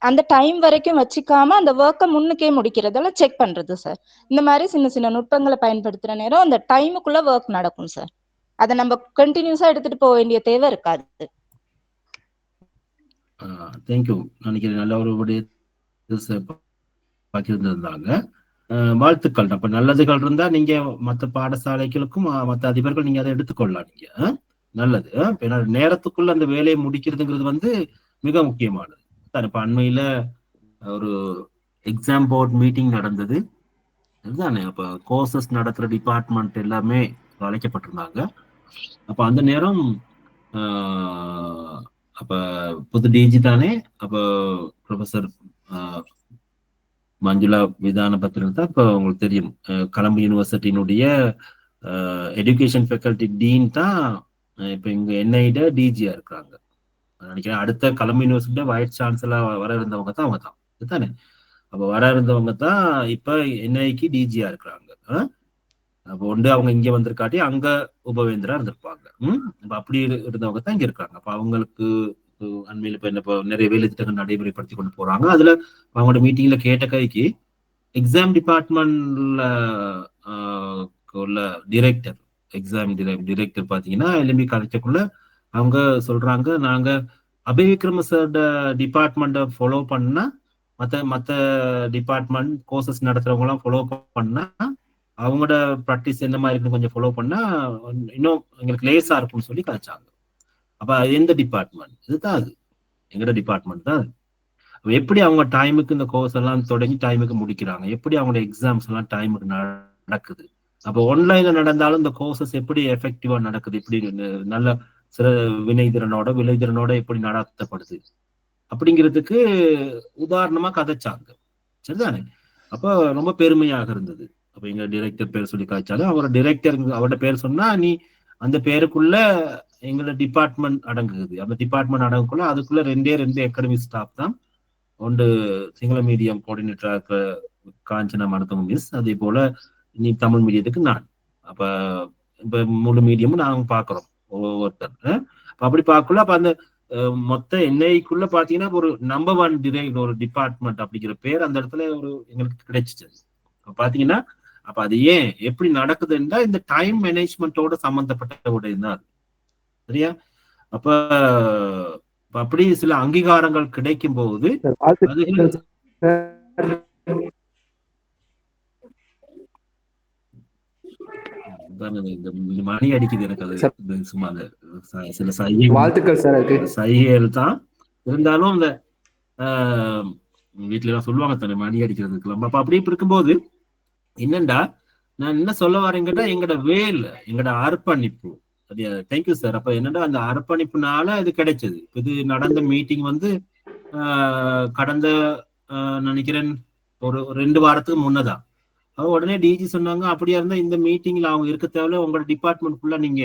அந்த டைம் வரைக்கும் வச்சுக்காம அந்த ஒர்க்கை முன்னுக்கே முடிக்கிறதெல்லாம் செக் பண்றது சார். இந்த மாதிரி சின்ன சின்ன நுட்பங்களை பயன்படுத்துற நேரம் அந்த டைமுக்குள்ள ஒர்க் நடக்கும் சார். அதை நம்ம கண்டினியூஸா எடுத்துட்டு போக வேண்டிய தேவை இருக்காது. தேங்க்யூ. நினைக்கிறேன் நல்ல ஒரு பகிர்ந்திருந்தாங்க. வாழ்த்துக்கள். அப்ப நல்லதுகள் இருந்தா நீங்க மற்ற பாடசாலைகளுக்கும் மற்ற அதிபர்கள் நீங்க அதை எடுத்துக்கொள்ளலாம். நீங்க நல்லது. நேரத்துக்குள்ள அந்த வேலையை முடிக்கிறதுங்கிறது வந்து மிக முக்கியமானது. இப்ப அண்மையில ஒரு எக்ஸாம் போர்ட் மீட்டிங் நடந்தது அதுதானே. அப்ப கோர்சஸ் நடத்துற டிபார்ட்மெண்ட் எல்லாமே அழைக்கப்பட்டிருந்தாங்க. அப்ப அந்த நேரம் அப்ப புது டிஜி தானே, அப்ப ப்ரொஃபசர் மஞ்சுளா விதான பத்திரம் தான். இப்ப உங்களுக்கு தெரியும், கொலம்பு யூனிவர்சிட்டியினுடைய எஜுகேஷன் ஃபேக்கல்டி டீன் தான் இப்ப இங்க என்ஐட டிஜியா இருக்கிறாங்க. நினைக்கிறேன் அடுத்த கொலம்பு யூனிவர்சிட்டியில வைஸ் சான்சலா வர இருந்தவங்க தான் அவங்க தான் இதுதானே. அப்ப வர இருந்தவங்க தான் இப்ப என்ஐக்கு டிஜியா இருக்கிறாங்க. அப்போ ஒன்று அவங்க இங்க வந்திருக்காட்டி அங்க உபவேந்திரா இருந்திருப்பாங்க. அப்ப அப்படி இருந்தவங்க தான் இங்க இருக்காங்க. அப்ப அவங்களுக்கு அண்மையில இப்ப என்ன நிறைய வேலை திட்டங்கள் நடைமுறைப்படுத்தி கொண்டு போறாங்க. அதுல அவங்களோட மீட்டிங்ல கேட்ட கைக்கு எக்ஸாம் டிபார்ட்மெண்ட்ல உள்ள டிரெக்டர், எக்ஸாம் டிரெக்டர் பாத்தீங்கன்னா எலும்பி கலைச்சக்குள்ள அவங்க சொல்றாங்க, நாங்க அபிவிக்ரம சார்ட டிபார்ட்மெண்ட்டை ஃபாலோ பண்ணா மற்ற டிபார்ட்மெண்ட் கோர்சஸ் நடத்துறவங்க எல்லாம் ஃபாலோ பண்ணா அவங்களோட ப்ராக்டிஸ் என்ன மாதிரி இருக்குன்னு கொஞ்சம் ஃபாலோ பண்ணா இன்னும் எங்களுக்கு லேஸா இருக்கும்னு சொல்லி கலைச்சாங்க. அப்ப எந்த டிபார்ட்மெண்ட் இதுதான், அது எங்களோட டிபார்ட்மெண்ட் தான். எப்படி அவங்க டைமுக்கு இந்த கோர்ஸ் எல்லாம் தொடங்கி டைமுக்கு முடிக்கிறாங்க, எப்படி அவங்களோட எக்ஸாம்ஸ் எல்லாம் டைமுக்கு நடக்குது. அப்போ ஆன்லைன்ல நடந்தாலும் இந்த கோர்சஸ் எப்படி எஃபெக்டிவா நடக்குது, எப்படி நல்ல சில விளைதிறனோட எப்படி நடத்தப்படுது அப்படிங்கிறதுக்கு உதாரணமா கதைச்சாங்க. சரிதானே. அப்ப ரொம்ப பெருமையாக இருந்தது. அப்ப எங்க டிரெக்டர் பேர் சொல்லி காய்ச்சாலும் அவரோட பேர் சொன்னா நீ அந்த பேருக்குள்ள எங்களோட டிபார்ட்மெண்ட் அடங்குது. அந்த டிபார்ட்மெண்ட் அடங்குக்குள்ள அதுக்குள்ள ரெண்டு அகாடமி ஸ்டாஃப் தான். ஒன்று சிங்கள மீடியம் கோஆர்டினேட்டரா இருக்கிற காஞ்சனா மருத்துவம் மிஸ், அதே போல நீ தமிழ் மீடியத்துக்கு நான். அப்ப இப்ப முழு மீடியமும் நாங்க பாக்குறோம் ஒவ்வொருத்தர். அப்படி பார்க்கல அப்ப அந்த மொத்த என்ஐக்குள்ள பாத்தீங்கன்னா ஒரு நம்பர் 1 டிரெக்ட் ஒரு டிபார்ட்மெண்ட் அப்படிங்கிற பேர் அந்த இடத்துல ஒரு எங்களுக்கு கிடைச்சிச்சு. பாத்தீங்கன்னா அப்ப அது ஏன் எப்படி நடக்குதுன்னா இந்த டைம் மேனேஜ்மெண்டோட சம்பந்தப்பட்ட உடையது தான். சரியா. அப்ப அப்படி சில அங்கீகாரங்கள் கிடைக்கும் போது மணி அடிக்குது எனக்கு. அது சும்மா சில சைகைகள் தான் இருந்தாலும் இந்த வீட்டுல எல்லாம் சொல்லுவாங்க தானே மணி அடிக்கிறதுக்கு. அப்ப அப்படி இருக்கும்போது என்னண்டா நான் என்ன சொல்ல வரேங்கிட்ட எங்கட அர்ப்பணிப்பு. Thank you sir. அப்ப என்னடா அந்த அர்ப்பணிப்புனால இது கிடைச்சது. இது நடந்த மீட்டிங் வந்து கடந்த நினைக்கிறேன் ஒரு 2 வாரத்துக்கு முன்னதான். உடனே டிஜி சொன்னாங்க, அப்படியா இருந்தா இந்த மீட்டிங்ல அவங்க இருக்க தேவையில்ல, உங்களோட டிபார்ட்மெண்ட் ஃபுல்லா நீங்க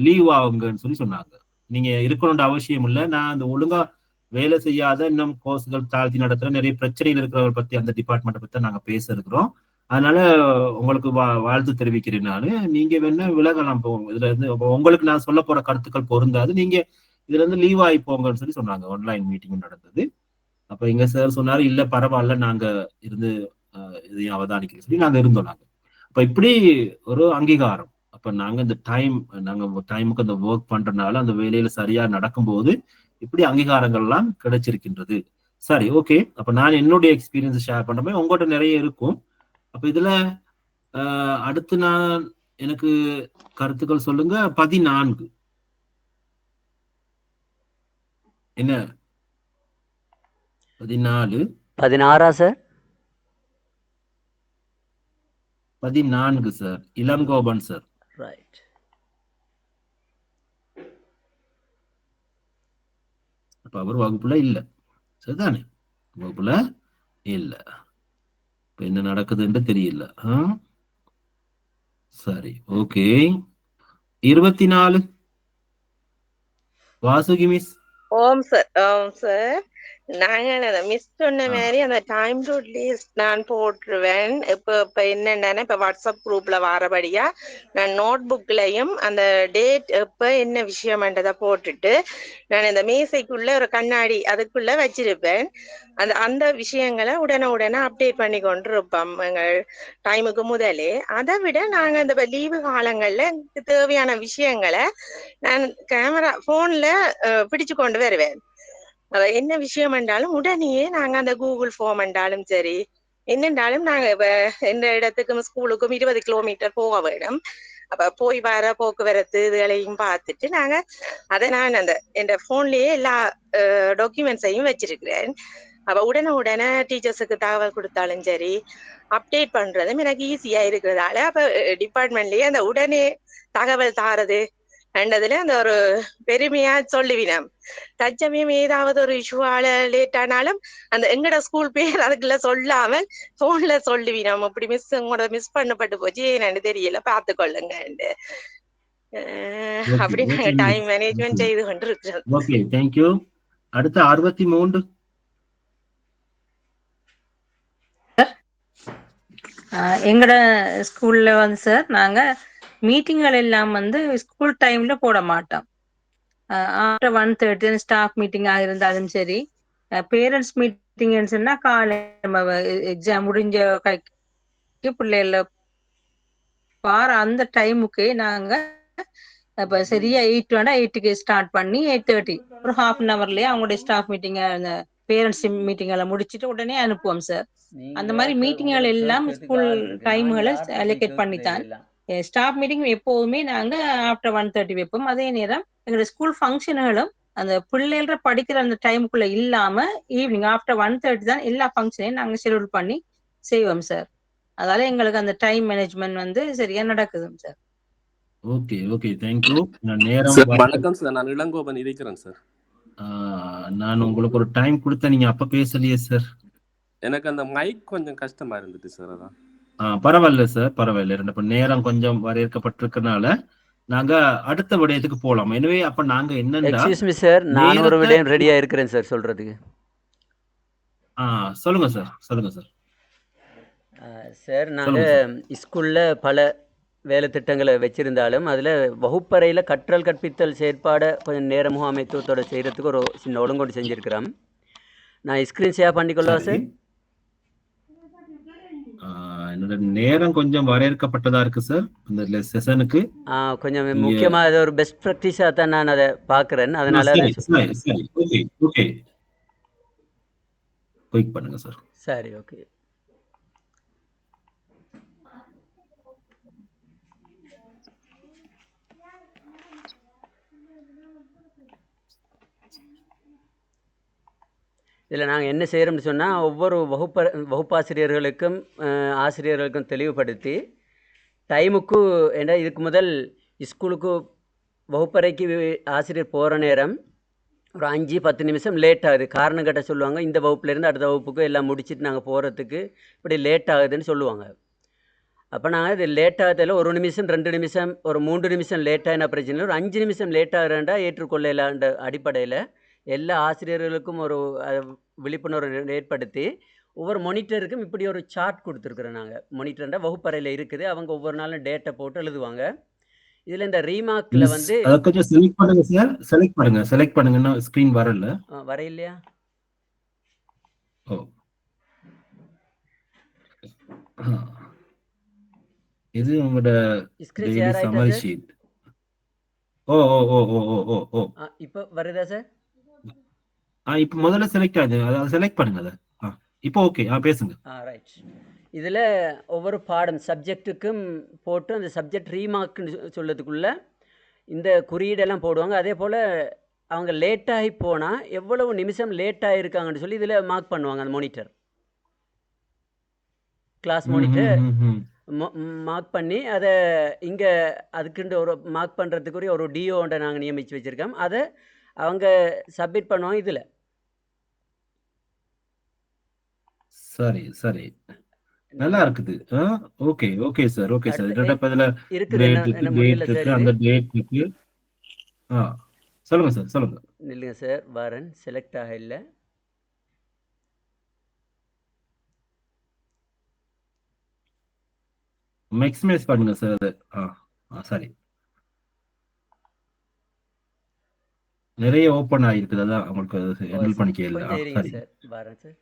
லீவ் ஆகுங்கன்னு சொன்னாங்க. நீங்க இருக்கணும்ன்ற அவசியம் இல்லை, நான் அந்த ஒழுங்கா வேலை செய்யாத இன்னும் கோர்ஸ்கள் தாழ்த்தி நடத்துற நிறைய பிரச்சனைகள் இருக்கிறவங்க பத்தி அந்த டிபார்ட்மெண்ட்டை பத்தி நாங்க பேச இருக்கிறோம். அதனால உங்களுக்கு வாழ்த்து தெரிவிக்கிறேன். நானு நீங்க வேணா விலகலாம் போவோம் இதுல இருந்து. உங்களுக்கு நான் சொல்ல போற கருத்துக்கள் பொருந்தாது, நீங்க இதுல இருந்து லீவ் ஆகி போங்கன்னு சொன்னாங்க. ஆன்லைன் மீட்டிங் நடந்தது. அப்ப எங்க சார் சொன்னாரு, இல்ல பரவாயில்ல, நாங்க இருந்து இதையும் அவதானிக்க சொல்லி நாங்க இருந்தோம். நாங்க அப்ப இப்படி ஒரு அங்கீகாரம். அப்ப நாங்க இந்த டைமுக்கு அந்த ஒர்க் பண்றதுனால அந்த வேலையில சரியா நடக்கும்போது இப்படி அங்கீகாரங்கள் எல்லாம் கிடைச்சிருக்கின்றது. சரி, ஓகே. அப்ப நான் என்னுடைய எக்ஸ்பீரியன்ஸ் ஷேர் பண்றேன், உங்கள்கிட்ட நிறைய இருக்கும். அப்ப இதுல அடுத்து நான் எனக்கு கருத்துக்கள் சொல்லுங்க. 14 என்ன 14 16 sir? 14 sir, Ilangoban sir. Right. அப்ப அவர் வகுப்புல இல்ல, சரிதானே? வகுப்புல இல்ல. இப்ப என்ன நடக்குதுன்னு தெரியல. சரி, ஓகே. 24 வாசுகி மிஸ். ஓம் சார். ஓம் சார். நாங்க மிஸ் சொன்ன மாதிரி அந்த டைம் டு லிஸ்ட் நான் போட்டுருவேன். இப்ப என்னன்னா இப்ப வாட்ஸ்அப் குரூப்ல வாரபடியா நான் நோட் புக்லயும் அந்த டேட் எப்ப என்ன விஷயம்ன்றதை போட்டுட்டு நான் இந்த மேசைக்குள்ள ஒரு கண்ணாடி அதுக்குள்ள வச்சிருப்பேன். அந்த விஷயங்களை உடனே அப்டேட் பண்ணி கொண்டு இருப்போம் எங்கள் டைமுக்கு முதலே. அதை விட நாங்க இந்த லீவு காலங்கள்ல தேவையான விஷயங்களை நான் கேமரா போன்ல பிடிச்சு கொண்டு வருவேன். என்ன விஷயம் என்றாலும் உடனே நாங்க அந்த கூகுள் ஃபார்ம் என்றாலும் சரி என்னென்றாலும் நாங்க இப்ப எந்த இடத்துக்கும் ஸ்கூலுக்கும் 20 கிலோமீட்டர் போக வேணும். அப்ப போய் வர போக்குவரத்து இதுகளையும் பார்த்துட்டு நாங்க அதை நான் என் போன்லயே எல்லா டாக்குமெண்ட்ஸையும் வச்சிருக்கிறேன். அப்ப உடனே டீச்சர்ஸுக்கு தகவல் கொடுத்தாலும் சரி அப்டேட் பண்றதும் எனக்கு ஈஸியா இருக்கிறதால அப்ப டிபார்ட்மெண்ட்லயே அந்த உடனே தகவல் தாரது கண்டதுல அந்த ஒரு பெருமையா சொல்லுவினோம். தற்சமயம் ஏதாவது ஒரு இஷ்யூவால லேட் ஆனாலும் அந்த எங்கட ஸ்கூல் பேர் அதுக்குள்ள சொல்லாமல் போன்ல சொல்லுவினோம். அப்படி உங்களோட மிஸ் பண்ணப்பட்டு போச்சு, என்னன்னு தெரியல, பார்த்துக்கொள்ளுங்க. அப்படி நாங்க டைம் மேனேஜ்மெண்ட் செய்து கொண்டு இருக்கிறோம். Okay, thank you. அடுத்து 63 எங்கட ஸ்கூல்ல வந்து சார் நாங்க மீட்டிங்கள் எல்லாம் வந்து ஸ்கூல் டைம்ல போட மாட்டோம். ஆஃப்டர் 1:30 ஸ்டாஃப் மீட்டிங்கா இருந்தாலும் சரி, பேரண்ட்ஸ் மீட்டிங் சொன்னா காலை எக்ஸாம் முடிஞ்ச கைக்கு பிள்ளைகள பாரு அந்த டைமுக்கு நாங்க இப்ப சரியா 8:00க்கு ஸ்டார்ட் பண்ணி 8:30 ஒரு ஹாஃப் அன் ஹவர்லயே அவங்களுடைய ஸ்டாஃப் மீட்டிங் அந்த பேரண்ட்ஸ் மீட்டிங் எல்லாம் முடிச்சிட்டு உடனே அனுப்புவோம் சார். அந்த மாதிரி மீட்டிங்கள் எல்லாம் ஸ்கூல் டைம்களை அலோகேட் பண்ணித்தான். ஸ்டாஃப் மீட்டிங் எப்போதுமே நாங்க ஆஃப்டர் 1:30 வைப்போம். அதே நேரம் எங்களுடைய ஸ்கூல் ஃபங்க்ஷன்களும் அந்த பிள்ளைகள படிக்கிற அந்த டைமுக்குள்ள இல்லாம ஈவினிங் ஆஃப்டர் 1:30 தான் எல்லா ஃபங்க்ஷனையும் நாங்க ஷெட்யூல் பண்ணி செய்வோம் சார். அதால எங்களுக்கு அந்த டைம் மேனேஜ்மெண்ட் வந்து சரியா நடக்குதுங்க சார். Okay, okay, thank you. நான் நேரம் வணக்கம் சார், நான் இளங்கோபன் இருக்கிறேன் சார். நான் உங்களுக்கு ஒரு டைம் கொடுத்தேன், நீங்க அப்ப பேசலையே சார். எனக்கு அந்த மைக் கொஞ்சம் கஷ்டமா இருந்துட்டு சார். அதான் பரவாயில்ல சார், பரவாயில்ல. இப்ப நேரம் கொஞ்சம் வரையறுக்கப்பட்டிருக்கனால நாங்க அடுத்த விடயத்துக்கு போலாம். எனவே அப்ப நாங்க என்னன்னா எக்ஸ்கியூஸ் மீ சார், நான் ஒரு விடயம் ரெடியா இருக்கிறேன் சார் சொல்றதுக்கு. சொல்லுங்க சார், சொல்லுங்க சார். சார் நாங்கள் ஸ்கூலில் பல வேலை திட்டங்களை வச்சுருந்தாலும் அதில் வகுப்பறையில் கற்றல் கற்பித்தல் செயற்பாடை கொஞ்சம் நேர முகாமைத்துவத்தோடு செய்கிறதுக்கு ஒரு சின்ன ஒழுங்கோடு செஞ்சுருக்கிறோம். நான் ஸ்க்ரீன் ஷேர் பண்ணிக்கொள்ளவா சார்? என்னோட நேரம் கொஞ்சம் வரையறுக்கப்பட்டதா இருக்கு சார் இந்த செஷனுக்கு. கொஞ்சம் முக்கியமாக அது ஒரு பெஸ்ட் ப்ராக்டிஸாக தான் நான் அதை பார்க்குறேன். அதனால ஓகே, ஓகே, குயிக் பண்ணுங்க சார். சரி, ஓகே. இதில் நாங்கள் என்ன செய்கிறோம்னு சொன்னால் ஒவ்வொரு வகுப்பாசிரியர்களுக்கும் ஆசிரியர்களுக்கும் தெளிவுபடுத்தி டைமுக்கு ஏன்னா இதுக்கு முதல் ஸ்கூலுக்கு வகுப்பறைக்கு ஆசிரியர் போகிற நேரம் ஒரு 5-10 நிமிஷம் லேட் ஆகுது. காரணம் கேட்ட சொல்லுவாங்க, இந்த வகுப்புலேருந்து அடுத்த வகுப்புக்கு எல்லாம் முடிச்சுட்டு நாங்கள் போகிறதுக்கு இப்படி லேட் ஆகுதுன்னு சொல்லுவாங்க. அப்போ நாங்கள் இது லேட் ஆகுதில் 1 நிமிஷம் 2 நிமிஷம் ஒரு 3 நிமிஷம் லேட் ஆகின பிரச்சனை இல்லை, ஒரு 5 நிமிஷம் லேட் ஆகிறேன்டா ஏற்றுக்கொள்ளலான்ற அடிப்படையில் எல்லா ஆசிரியர்களுக்கும் ஒரு விழிப்புணர்வு ஏற்படுத்தி ஒவ்வொரு மானிட்டருக்கும் இப்படி ஒரு சார்ட் கொடுத்துருக்குறோம். நாங்கள் மானிட்டர்ன்ற வகுப்பறையில் இருக்குது, அவங்க ஒவ்வொரு நாளும் டேட்டை போட்டு எழுதுவாங்க. இதில் இந்த ரீமார்க்கில் வந்து கொஞ்சம் செலக்ட் பண்ணுங்க சார், செலக்ட் பண்ணுங்கன்னா ஸ்க்ரீன் வரல வரையில்லையா? ஓ இது உங்களோட ஸ்கிரீன் daily ஷேர் summary ஆயிட்டா சார்? sheet. ஓ ஓ ஓ ஓ ஓ ஓ ஓ இப்போ வருதா சார்? இப்போ முதல்ல செலக்ட் ஆகுது, அதை செலக்ட் பண்ணுங்க. அதை இப்போ ஓகே, பேசுங்க. ரைட். இதில் ஒவ்வொரு பாடம் சப்ஜெக்ட்டுக்கும் போட்டு அந்த சப்ஜெக்ட் ரீமார்க்குன்னு சொல்லதுக்குள்ளே இந்த குறியீடெல்லாம் போடுவாங்க. அதே போல் அவங்க லேட்டாகி போனால் எவ்வளவு நிமிஷம் லேட்டாக இருக்காங்கன்னு சொல்லி இதில் மார்க் பண்ணுவாங்க. அந்த மானிட்டர், கிளாஸ் மானிட்டர் மார்க் பண்ணி அதை இங்கே அதுக்குண்டு ஒரு மார்க் பண்ணுறதுக்குரிய ஒரு டிஓன்றை நாங்கள் நியமித்து வச்சுருக்கோம். அதை அவங்க சப்மிட் பண்ணுவாங்க. இதில் சரி சரி, நல்லா இருக்குது. Okay okay sir, okay sir. இதுல இருக்குது அந்த டேட்டுக்கு சொல்லுங்க சார், சொல்லுங்க. இல்லைங்க சார், வரேன் செலக்ட் ஆக இல்லை. மேக்ஸிமைஸ் பண்ணுங்க சார் அது. சரி, நிறைய ஓப்பன் ஆகிருக்குது, அதான் உங்களுக்கு ஹேண்டில் பண்ணிக்க இல்லை. சரி சார், வரேன் சார்.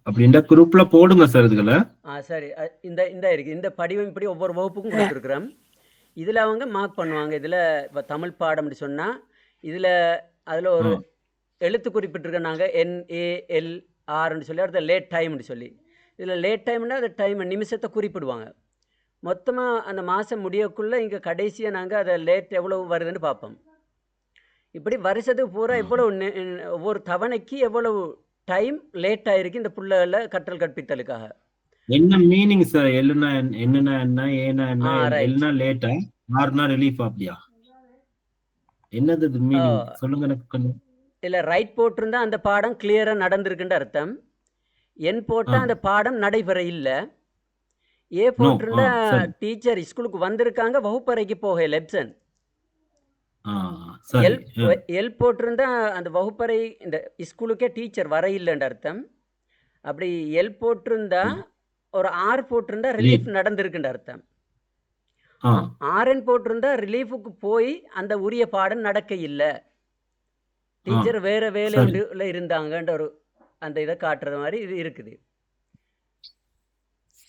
அப்படின்ற குரூப்ல போடுங்க சார் இதுகளை. சரி, இந்த இருக்கு இந்த படிவம் இப்படி ஒவ்வொரு வகுப்புக்கும் கொடுத்துருக்குறோம். இதில் அவங்க மார்க் பண்ணுவாங்க. இதில் இப்போ தமிழ் பாடம்னு சொன்னால் இதில் அதில் ஒரு எழுத்து குறிப்பிட்டிருக்க நாங்கள் NALRன்னு சொல்லி அடுத்த லேட் டைம்னு சொல்லி. இதில் லேட் டைம்னா அந்த டைம் நிமிஷத்தை குறிப்பிடுவாங்க. மொத்தமாக அந்த மாதம் முடியக்குள்ளே இங்கே கடைசியாக நாங்கள் அதை லேட் எவ்வளவு வருதுன்னு பார்ப்போம். இப்படி வருஷத்துக்கு பூரா எவ்வளவு ஒவ்வொரு தவணைக்கு எவ்வளவு டைம் லேட் ஆயிருக்கு இந்த புள்ளல கற்றல் கற்பித்தலுக்காக. என்ன மீனிங் சார்? எல்லுனா என்னன்னா என்ன, ஏனா என்ன, எல்லுனா லேட்டா, ஆர்னா ரிலீஃப், அப்படியா? என்னது மீனிங் சொல்லுங்க எனக்கு. இல்ல ரைட் போட்டிருந்தா அந்த பாடம் கிளியரா நடந்திருக்குன்ற அர்த்தம். என் போட்டா அந்த பாடம் நடைபெற இல்ல. ஏ போட்டிருந்தா டீச்சர் ஸ்கூலுக்கு வந்திருக்காங்க, வகுப்பறைக்கு போக லெப்சன். எல் போட்டிருந்தா அந்த வகுப்பறை இந்த ஸ்கூலுக்கே டீச்சர் வர இல்லைன்ற அர்த்தம். அப்படி எல் போட்டிருந்தா ஒரு ஆர் போட்டிருந்தா ரிலீஃப் நடந்திருக்குன்ற அர்த்தம். ஆர்என் போட்டிருந்தா ரிலீஃபுக்கு போய் அந்த உரிய பாடம் நடக்க இல்லை, டீச்சர் வேற வேலையில இருந்தாங்கன்ற ஒரு அந்த இதை காட்டுறது மாதிரி இது இருக்குது.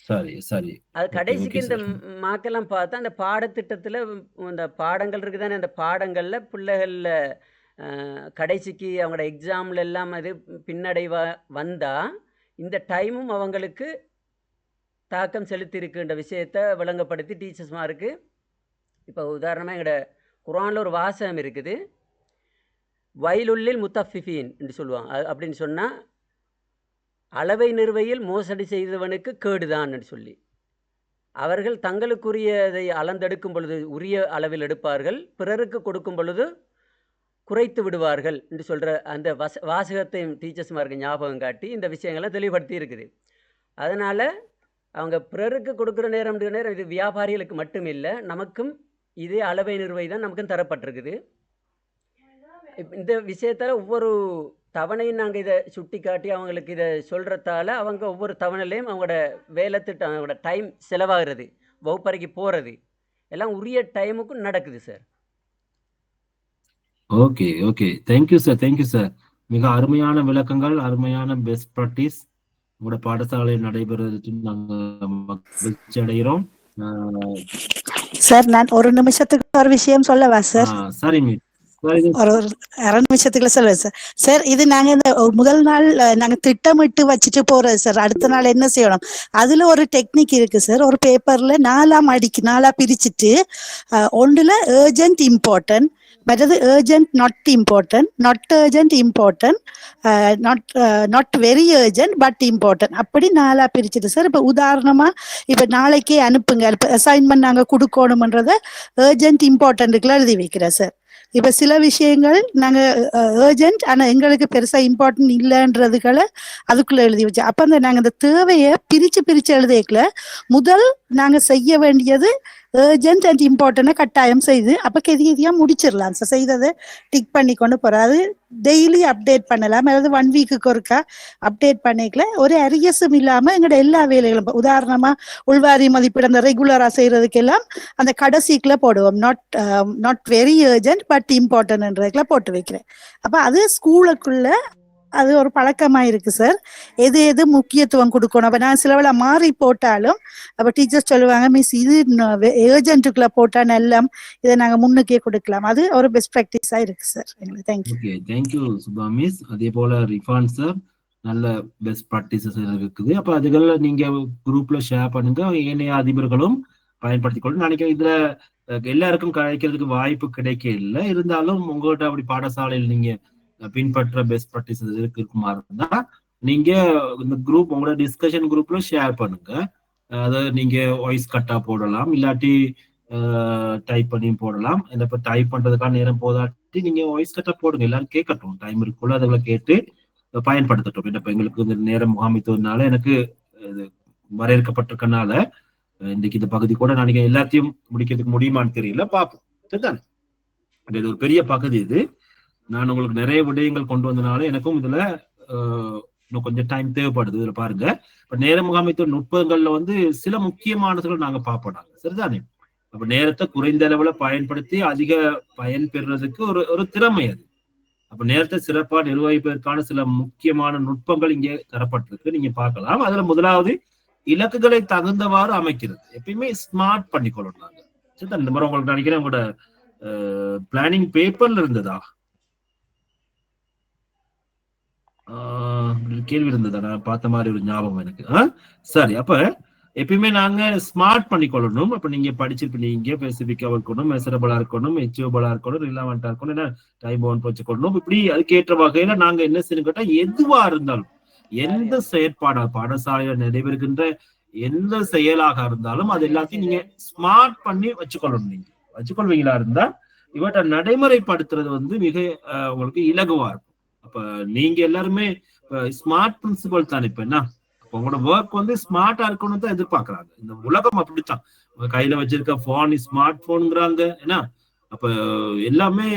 சரி சரி, அது கடைசிக்கு இந்த மாக்கெல்லாம் பார்த்தா அந்த பாடத்திட்டத்தில் இந்த பாடங்கள் இருக்குதானே, அந்த பாடங்களில் பிள்ளைகளில் கடைசிக்கு அவங்களோட எக்ஸாம்ல எல்லாம் அது பின்னடைவா வந்தால் இந்த டைமும் அவங்களுக்கு தாக்கம் செலுத்தியிருக்குன்ற விஷயத்தை விளங்கப்படுத்தி டீச்சர்ஸ்மாருக்கு. இப்போ உதாரணமாக எங்களோட குர்ஆனில் ஒரு வாசகம் இருக்குது, வயலுள்ளில் முத்தஃபிஃபீன் என்று சொல்லுவாங்க. அப்படின்னு சொன்னால் அளவை நிறுவையில் மோசடி செய்தவனுக்கு கேடுதான் என்று சொல்லி, அவர்கள் தங்களுக்குரியதை அளந்தெடுக்கும் பொழுது உரிய அளவில் எடுப்பார்கள், பிறருக்கு கொடுக்கும் பொழுது குறைத்து விடுவார்கள் என்று சொல்கிற அந்த வாசகத்தையும் டீச்சர்ஸ்மாருக்கு ஞாபகம் காட்டி இந்த விஷயங்களை தெளிவுபடுத்தி இருக்குது. அதனால் அவங்க பிறருக்கு கொடுக்குற நேரம் இது வியாபாரிகளுக்கு மட்டும் இல்லை, நமக்கும் இதே அளவை நிறுவை தான் நமக்கும் தரப்பட்டிருக்குது. இந்த விஷயத்தால் ஒவ்வொரு தவணையும் நாங்கள் இதை சுட்டி காட்டி அவங்களுக்கு இதை சொல்கிறதால அவங்க ஒவ்வொரு தவணையிலையும் அவங்களோட வேலை திட்டம், அவங்களோட டைம் செலவாகிறது, வகுப்பறைக்கு போகிறது எல்லாம் உரிய டைமுக்கும் நடக்குது sir. Okay okay, thank you sir, thank you sir. மிக அருமையான விளக்கங்கள், அருமையான பெஸ்ட் ப்ராக்டிஸ் உங்களோட பாடசாலையில் நடைபெறுவதற்கு நாங்கள் மகிழ்ச்சி அடைகிறோம். சார் நான் ஒரு நிமிஷத்துக்கு ஒரு விஷயம் சொல்லவா சார்? சரி மீட் ஒரு 2 நிமிஷத்துக்குள்ள சொல்லுவேன் சார். சார் இது நாங்க இந்த முதல் நாள் நாங்க திட்டமிட்டு வச்சுட்டு போறது சார். அடுத்த நாள் என்ன செய்யணும், அதுல ஒரு டெக்னிக் இருக்கு சார். ஒரு பேப்பர்ல 4 பிரிச்சுட்டு ஒன்றுல ஏர்ஜென்ட் இம்பார்ட்டன்ட், மற்றது urgent not important, not urgent important, not very urgent but important, அப்படி 4 பிரிச்சுட்டு சார். இப்ப உதாரணமா இப்ப நாளைக்கே அனுப்புங்க, இப்ப அசைன்மெண்ட் நாங்க கொடுக்கணும்ன்றத ஏர்ஜென்ட் இம்பார்ட்டன்ட்டுக்குள்ள எழுதி வைக்கிறேன் சார். இப்ப சில விஷயங்கள் நாங்க ஏர்ஜென்ட் ஆனா எங்களுக்கு பெருசா இம்பார்ட்டன்ட் இல்லைன்றதுகளை அதுக்குள்ள எழுதி வச்சோம். அப்ப நாங்க அந்த தேவையை பிரிச்சு எழுதிக்கல, முதல் நாங்க செய்ய வேண்டியது ஏர்ஜென்ட் அண்ட் இம்பார்ட்டன்ட் கட்டாயம் செய்து அப்ப கெதியா முடிச்சிடலாம் சார். செய்ததை டிக் பண்ணி கொண்டு போறோம். அது டெய்லி அப்டேட் பண்ணலாம், அதாவது 1 வீக்குக்கு ஒருக்கா அப்டேட் பண்ணிக்கல. ஒரு அரியஸும் இல்லாம எங்களோட எல்லா வேலைகளும், உதாரணமா உள்வாரி மதிப்பீடு அந்த ரெகுலரா செய்யறதுக்கெல்லாம் அந்த கடைசிக்குள்ள போடுவோம், நாட் வெரி ஏர்ஜென்ட் பட் இம்பார்ட்டன்ட்ன்றதுக்குள்ள போட்டு வைக்கிறேன். அப்ப அது ஸ்கூலுக்குள்ள அது ஒரு பழக்கமா இருக்கு சார். எது எது முக்கியத்துவம் கொடுக்கணும். அப்ப நான் சிலவள மாறி போட்டாலும் அப்ப டீச்சர்ஸ் சொல்லுவாங்க, மிஸ் இது ஏர்ஜென்ட்டுக்குள்ள போட்டா நல்லம், இதை நாங்க முன்னுக்கே கொடுக்கலாம். அது ஒரு பெஸ்ட் பிராக்டிஸா இருக்கு சார் எங்களுக்கு. Thank you. Okay, thank you Subha miss. அதே போல ரிஃபான் சார் நல்ல பெஸ்ட் ப்ராக்டிசஸ் இருக்குது. அப்ப அதுகளை நீங்க குரூப்ல ஷேர் பண்ணுங்க, ஏனைய அதிபர்களும் பயன்படுத்திக்கொள்ளும். நினைக்கிறேன் இதுல எல்லாருக்கும் கிடைக்கிறதுக்கு வாய்ப்பு கிடைக்க இல்லை, இருந்தாலும் உங்கள்கிட்ட அப்படி பாடசாலையில் நீங்க பின்பற்ற பெஸ்ட் ப்ராக்டிசஸ் இருக்குமா இருந்தா நீங்க இந்த குரூப் உங்களோட டிஸ்கஷன் குரூப்ல ஷேர் பண்ணுங்க. அதை நீங்க வாய்ஸ் கட்டா போடலாம், இல்லாட்டி டைப் பண்ணியும் போடலாம். இப்ப டைப் பண்றதுக்கான நேரம் போதாட்டி நீங்க வாய்ஸ் கட்டா போடுங்க, எல்லாரும் கேட்கட்டும், டைம் இருக்குள்ள அதுகளை கேட்டு பயன்படுத்தட்டும். இப்ப எங்களுக்கு இந்த நேரம் முகாமித்ததுனால எனக்கு வரையறுக்கப்பட்டிருக்கனால இன்னைக்கு இந்த பகுதி கூட நான் எல்லாத்தையும் முடிக்கிறதுக்கு முடியுமான்னு தெரியல, பார்ப்போம். சரிதானே? இது ஒரு பெரிய பகுதி. இது நான் உங்களுக்கு நிறைய விடயங்கள் கொண்டு வந்தனால எனக்கும் இதுல இன்னும் கொஞ்சம் டைம் தேவைப்படுது. இதுல பாருங்க, இப்ப நேர முகாமைத்துவ நுட்பங்கள்ல சில முக்கியமானதுகள் நாங்க பார்ப்போம். சரிதானே? அப்ப நேரத்தை குறைந்த அளவுல பயன்படுத்தி அதிக பயன் பெறுறதுக்கு ஒரு திறமை அது. அப்ப நேரத்தை சிறப்பா நிர்வகிப்பதற்கான சில முக்கியமான நுட்பங்கள் இங்கே தரப்பட்டிருக்கு, நீங்க பார்க்கலாம். அதுல முதலாவது இலக்குகளை தகுந்தவாறு அமைக்கிறது. எப்பயுமே ஸ்மார்ட் பண்ணிக்கொள்ளணும் நாங்க. சரிதான்? இந்த மாதிரி உங்களுக்கு நினைக்கிறேன் உங்களோட பிளானிங் பேப்பர்ல இருந்ததா கேள்வி இருந்ததா? நான் பார்த்த மாதிரி ஒரு ஞாபகம் எனக்கு. சரி, அப்ப எப்பயுமே நாங்க ஸ்மார்ட் பண்ணிக்கொள்ளணும். அப்ப நீங்க படிச்சிருப்பீங்க, ஸ்பெசிபிக்கா இருக்கணும், மெசரபிளா இருக்கணும், எச்சியபிளா இருக்கணும், ரிலவெண்டா இருக்கணும், என்ன டைம் பவுண்ட் வச்சுக்கொள்ளணும். இப்படி அதுக்கேற்ற வகையில நாங்க என்ன செய்யணும் கேட்டா, எதுவா இருந்தாலும் எந்த செயற்பாடா பாடசாலையில நடைபெறுகின்ற எந்த செயலாக இருந்தாலும் அது எல்லாத்தையும் நீங்க ஸ்மார்ட் பண்ணி வச்சுக்கொள்ளணும். நீங்க வச்சுக்கொள்வீங்களா இருந்தா இவற்றை நடைமுறைப்படுத்துறது மிக உங்களுக்கு இலகுவா இருக்கும். அப்ப நீங்க எல்லாருமே ஸ்மார்ட் பிரின்சிபல் தானே. இப்ப என்ன, உங்களோட ஒர்க் ஸ்மார்ட்டா இருக்கணும்னு தான் எதிர்பார்க்கறாங்க. இந்த உலகம் அப்படித்தான். கையில வச்சிருக்க போன் ஸ்மார்ட் போனுங்கிறாங்க. ஏன்னா அப்ப எல்லாமே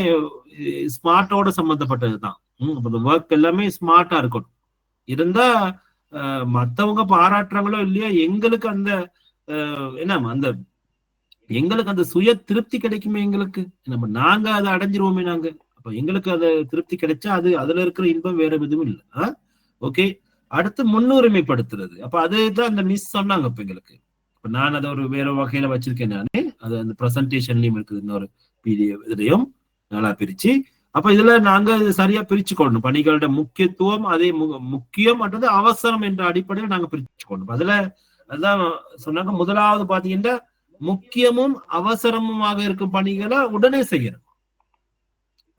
ஸ்மார்ட்டோட சம்பந்தப்பட்டதுதான். அந்த ஒர்க் எல்லாமே ஸ்மார்ட்டா இருக்கணும். இருந்தா மத்தவங்க பாராட்டுறாங்களோ இல்லையா, எங்களுக்கு அந்த எங்களுக்கு அந்த சுய திருப்தி கிடைக்குமே. எங்களுக்கு நாங்க அதை அடைஞ்சிருவோமே நாங்க. அப்ப எங்களுக்கு அது திருப்தி கிடைச்சா அதுல இருக்கிற இன்பம் வேற எதுவும் இல்லை. ஓகே, அடுத்து முன்னுரிமைப்படுத்துறது. அப்ப அதுதான் அந்த மிஸ் சொன்னாங்க. இப்ப எங்களுக்கு இப்ப நான் அதை ஒரு வேற வகையில வச்சிருக்கேன். நானே அது அந்த ப்ரெசன்டேஷன்லயும் இருக்குது, இன்னொரு பிடிஎஃப் இதுலயும் நல்லா பிரிச்சு. அப்ப இதுல நாங்க சரியா பிரிச்சுக்கொள்ளணும். பணிகளோட முக்கியத்துவம், அதே முக்கியம் மற்றது அவசரம் என்ற அடிப்படையில் நாங்க பிரிச்சுக்கொள்ளணும். அதுல அதுதான் சொன்னாங்க. முதலாவது பாத்தீங்கன்னா, முக்கியமும் அவசரமுமாக இருக்கும் பணிகளை உடனே செய்யணும்.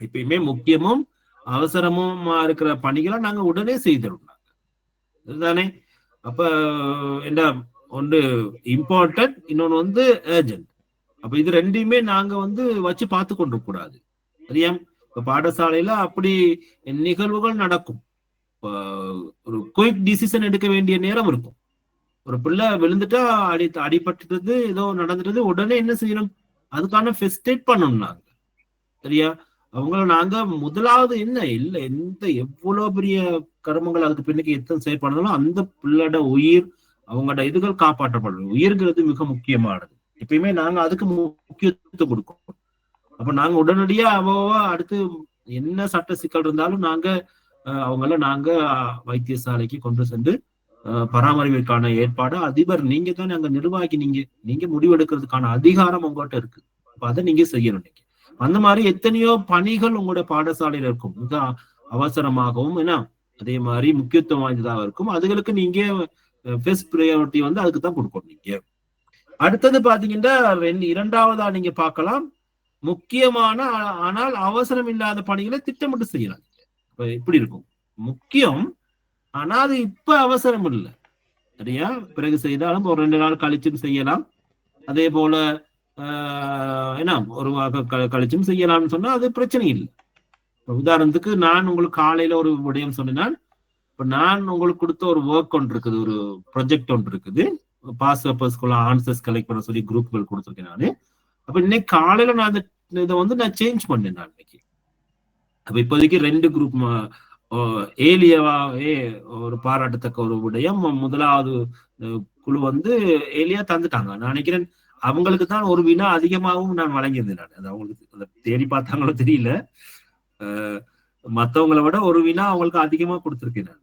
எப்பயுமே முக்கியமும் அவசரமுமா இருக்கிற பணிகளை நாங்க உடனே செய்திடணும் தானே. அப்ப என்ன, ஒன்று இம்பார்ட்டன்ட், இன்னொன்னு ஏர்ஜென்ட். அப்ப இது ரெண்டையுமே நாங்க வச்சு பார்த்து கொண்டு கூடாது. சரியா? இப்ப பாடசாலையில அப்படி நிகழ்வுகள் நடக்கும். ஒரு குயிக் டிசிஷன் எடுக்க வேண்டிய நேரம் இருக்கும். ஒரு பிள்ளை விழுந்துட்டா, அடிபட்டுறது, ஏதோ நடந்துட்டு, உடனே என்ன செய்யணும், அதுக்கான ஃபர்ஸ்ட் எய்ட் பண்ணணும் நாங்க. சரியா? அவங்கள நாங்க முதலாவது எவ்வளவு பெரிய கர்மங்கள் அதுக்கு பின்னுக்கு எத்தனை செயற்படுறதாலும் அந்த பிள்ளோட உயிர், அவங்களோட இதுகள் காப்பாற்றப்படணும். உயிர்கிறது மிக முக்கியமானது. எப்பயுமே நாங்க அதுக்கு முக்கியத்துவம் கொடுக்கணும். அப்ப நாங்க உடனடியா அடுத்து என்ன சட்ட சிக்கல் இருந்தாலும் நாங்க நாங்க வைத்தியசாலைக்கு கொண்டு சென்று பராமரிப்புக்கான ஏற்பாடு அதிபர் நீங்க தான், அங்க நிர்வாகி நீங்க முடிவெடுக்கிறதுக்கான அதிகாரம் உங்கள்கிட்ட இருக்கு. அப்ப அதை நீங்க செய்யணும். அந்த மாதிரி எத்தனையோ பணிகள் உங்களுடைய பாடசாலையில இருக்கும், மிக அவசரமாகவும் என்ன அதே மாதிரி முக்கியத்துவம் வாய்ந்ததாக இருக்கும். அதுகளுக்கு நீங்க ஃபர்ஸ்ட் ப்ரையாரிட்டி வந்து அதுக்கு தான் கொடுக்கணும் நீங்க. அடுத்தது பாத்தீங்கன்னா இரண்டாவதா நீங்க பார்க்கலாம், முக்கியமான ஆனால் அவசரம் இல்லாத பணிகளை திட்டமிட்டு செய்யலாம். இப்ப எப்படி இருக்கும், முக்கியம் ஆனா அது இப்ப அவசரம் இல்லை, சரியா, பிறகு செய்தாலும் ஒரு 2 நாள் கழிச்சும் செய்யலாம். அதே போல என்ன ஒரு கழிச்சும் செய்யலாம்னு சொன்னா அது பிரச்சனை இல்லை. உதாரணத்துக்கு நான் உங்களுக்கு காலையில ஒரு விடயம் சொன்னால், இப்ப நான் உங்களுக்கு கொடுத்த ஒரு ஒர்க் ஒன்று இருக்குது, ஒரு ப்ரொஜெக்ட் ஒன்று இருக்குது, பாஸ் பேப்பர்ஸ்குள்ள ஆன்சர்ஸ் கலெக்ட் பண்ண சொல்லி குரூப்கள் கொடுத்துருக்கேன் நானு. அப்ப இன்னைக்கு காலையில நான் இதை வந்து நான் சேஞ்ச் பண்ணேன் நான் இன்னைக்கு. அப்ப இப்போதைக்கு 2 குரூப் ஏலியாவே ஒரு பாராட்டத்தக்க ஒரு விடயம், முதலாவது குழு வந்து ஏலியா தந்துட்டாங்க. நான் நினைக்கிறேன் அவங்களுக்கு தான் ஒரு வினா அதிகமாகவும் நான் வழங்கியிருந்தேன். நான் அது அவங்களுக்கு தேடி பார்த்தாங்களோ தெரியல, மற்றவங்களை விட ஒரு வினா அவங்களுக்கு அதிகமா கொடுத்துருக்கேன் நான்.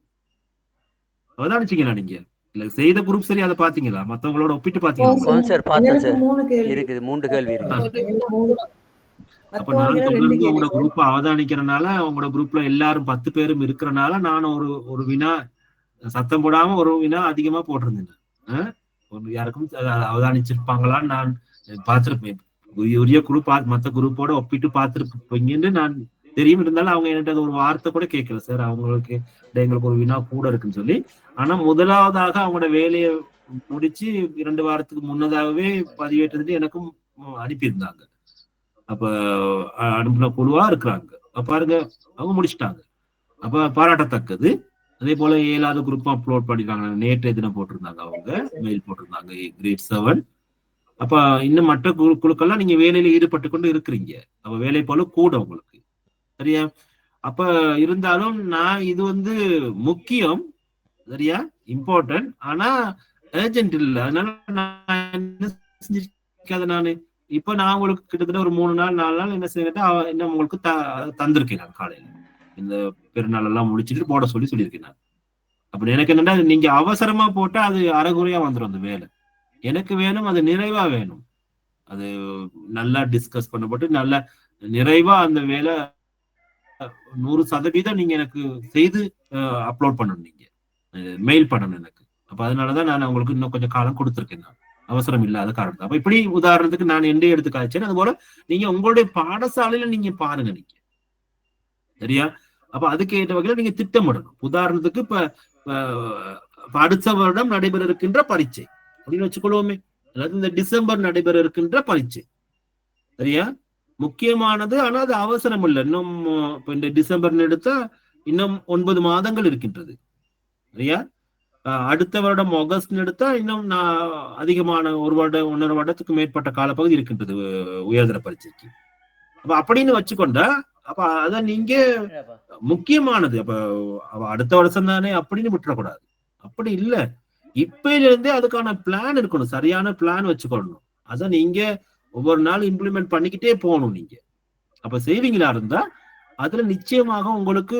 அவதானிச்சீங்களா நீங்க? இல்ல செய்த குரூப் சரி, அதை பாத்தீங்களா? மத்தவங்களோட ஒப்பிட்டு பாத்தீங்களா? சார் பார்த்தேன் சார், இருக்குது 3 கேள்வி இருக்கு. அப்ப நான் தொடர்ந்து உங்களோட குரூப் அவதானிக்கிறனால, உங்களோட குரூப்ல எல்லாரும் 10 பேரும் இருக்கிறனால நான் ஒரு வினா சத்தம் போடாம ஒரு வினா அதிகமா போட்டிருந்தேன். யாருக்கும் அவதானிச்சிருப்பாங்களான்னு நான் பார்த்திருப்பேன். உரிய குரூப் மத்த குரூப்போட ஒப்பிட்டு பார்த்திருப்பீங்கன்னு நான் தெரியும். இருந்தாலும் அவங்க என்கிட்ட ஒரு வார்த்தை கூட கேட்கல, சார் அவங்களுக்கு எங்களுக்கு ஒரு வினா கூட இருக்குன்னு சொல்லி. ஆனா முதலாவதாக அவங்களோட வேலையை முடிச்சு 2 வாரத்துக்கு முன்னதாகவே பதிவேற்றது எனக்கும் அனுப்பியிருந்தாங்க. அப்ப அனுப்பின குழுவா இருக்கிறாங்க பாருங்க, அவங்க முடிச்சுட்டாங்க. அப்ப பாராட்டத்தக்கது. அதே போல 7வது குரூப் அப்லோட் பண்ணிருக்காங்க, நேற்றைய தினம் போட்டிருந்தாங்க, அவங்க மெயில் போட்டிருந்தாங்க, கிரேட் 7. அப்ப இன்னும் மற்ற குழுக்கள்லாம் நீங்க வேலையில ஈடுபட்டு கொண்டு இருக்கிறீங்க. அப்ப வேலை போல கூட உங்களுக்கு, சரியா? அப்ப இருந்தாலும் நான் இது வந்து முக்கியம், சரியா, இம்பார்ட்டன்ட், ஆனா ஏர்ஜென்ட் இல்லை. அதனால நான் என்ன செஞ்சிருக்கேன், நானு இப்ப நான் உங்களுக்கு கிட்டத்தட்ட ஒரு 3 நாள் 4 நாள் என்ன செய்யறேன், என்ன உங்களுக்கு தந்திருக்கேன் நான் காலையில. இந்த பெருநாள் எல்லாம் முடிச்சுட்டு போட சொல்லியிருக்கேன் நான். அப்படி எனக்கு என்னன்னா, நீங்க அவசரமா போட்டா அது அரைகுறையா வந்துடும் அந்த வேலை. எனக்கு வேணும் அது நிறைவா வேணும், அது நல்லா டிஸ்கஸ் பண்ணப்பட்டு நல்லா நிறைவா அந்த வேலை 100% நீங்க எனக்கு செய்து அப்லோட் பண்ணணும், நீங்க மெயில் பண்ணணும் எனக்கு. அப்ப அதனாலதான் நான் உங்களுக்கு இன்னும் கொஞ்சம் காலம் கொடுத்துருக்கேன், நான் அவசரம் இல்லாத காரணம். அப்ப இப்படி உதாரணத்துக்கு நான் எந்த எடுத்து காய்ச்சேன், அது போல நீங்க உங்களுடைய பாடசாலையில நீங்க பாருங்க நீங்க, சரியா? அப்ப அதுக்கு ஏற்ற வகையில நீங்க திட்டமிடணும். உதாரணத்துக்கு இப்ப அடுத்த வருடம் நடைபெற இருக்கின்ற பரீட்சை அப்படின்னு வச்சுக்கொள்வோமே, அதாவது இந்த டிசம்பர் நடைபெற இருக்கின்ற பரீட்சை, சரியா, முக்கியமானது. ஆனா அது அவசரம் இல்லை. இன்னும் இப்ப இந்த டிசம்பர் எடுத்தா இன்னும் 9 மாதங்கள் இருக்கின்றது, சரியா? அடுத்த வருடம் ஆகஸ்ட் எடுத்தா இன்னும் அதிகமான 1.5 வருடத்துக்கு மேற்பட்ட காலப்பகுதி இருக்கின்றது உயர்தர பரீட்சைக்கு. அப்ப அப்படின்னு வச்சுக்கொண்டா அப்ப அத நீங்க முக்கியமானது, அப்ப அடுத்த வருஷம் தானே அப்படின்னு விட்டுறக்கூடாது. அப்படி இல்லை, இப்பையில இருந்தே அதுக்கான பிளான் இருக்கணும், சரியான பிளான் வச்சுக்கொள்ளணும். அத நீங்க ஒவ்வொரு நாள் இம்ப்ளிமெண்ட் பண்ணிக்கிட்டே போகணும் நீங்க. அப்ப செய்வீங்களா இருந்தா அதுல நிச்சயமாக உங்களுக்கு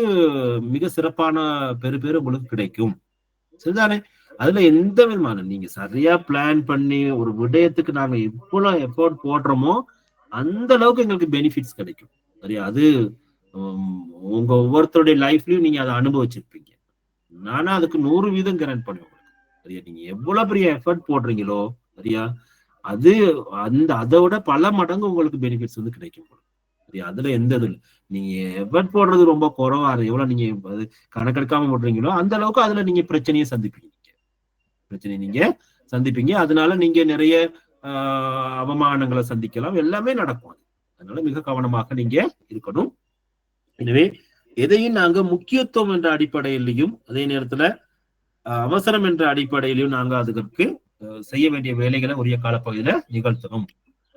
மிக சிறப்பான பெரு உங்களுக்கு கிடைக்கும், சரிதானே? அதுல எந்த விதமான நீங்க சரியா பிளான் பண்ணி ஒரு விடயத்துக்கு நாங்க எவ்வளவு எஃபோர்ட் போடுறோமோ அந்த அளவுக்கு எங்களுக்கு பெனிஃபிட்ஸ் கிடைக்கும், சரியா? அது உங்க ஒவ்வொருத்தருடைய லைஃப்லயும் நீங்க அதை அனுபவிச்சிருப்பீங்க. நானா அதுக்கு 100% கரண்ட் பண்ணுவேன் உங்களுக்கு, சரியா? நீங்க எவ்வளவு பெரிய எஃபர்ட் போடுறீங்களோ, சரியா, அது அதை விட பல மடங்கு உங்களுக்கு பெனிஃபிட்ஸ் வந்து கிடைக்கும், சரியா? அதுல எந்த இது இல்லை. நீங்க எஃபர்ட் போடுறது ரொம்ப குறைவா, எவ்வளவு நீங்க அது கணக்கெடுக்காம போடுறீங்களோ அந்த அளவுக்கு அதுல நீங்க பிரச்சனையை சந்திப்பீங்க. அதனால நீங்க நிறைய அவமானங்களை சந்திக்கலாம், எல்லாமே நடக்கும். அதனால மிக கவனமாக நீங்க இருக்கணும். எனவே எதையும் நாங்க முக்கியத்துவம் என்ற அடிப்படையிலையும் அதே நேரத்துல அவசரம் என்ற அடிப்படையிலையும் நாங்க அதுக்கு செய்ய வேண்டிய வேலைகளை உரிய காலப்பகுதியில நிகழ்த்தணும்.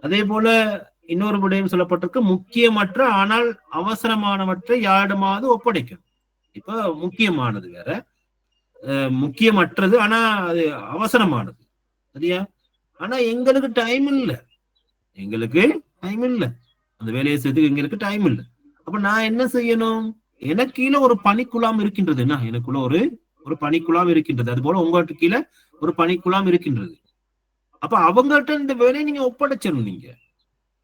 அதே போல இன்னொரு விடயம் சொல்லப்பட்டிருக்கு, முக்கியமற்ற ஆனால் அவசரமானவற்றை யாரிடமாவது ஒப்படைக்கணும். இப்ப முக்கியமானது வேற, முக்கியமற்றது ஆனா அது அவசரமானது, சரியா? ஆனா எங்களுக்கு டைம் இல்லை, அந்த வேலையை செய்யறதுக்கு எங்களுக்கு டைம் இல்லை. அப்ப நான் என்ன செய்யணும்? எனக்கு கீழே ஒரு பணிக்குழாம் இருக்கின்றது, என்ன எனக்குள்ள ஒரு பணிக்குழாம் இருக்கின்றது, அது போல உங்களுக்கு கீழே ஒரு பணிக்குழாம் இருக்கின்றது. அப்ப அவங்ககிட்ட இந்த வேலையை நீங்க ஒப்படைச்சிடணும். நீங்க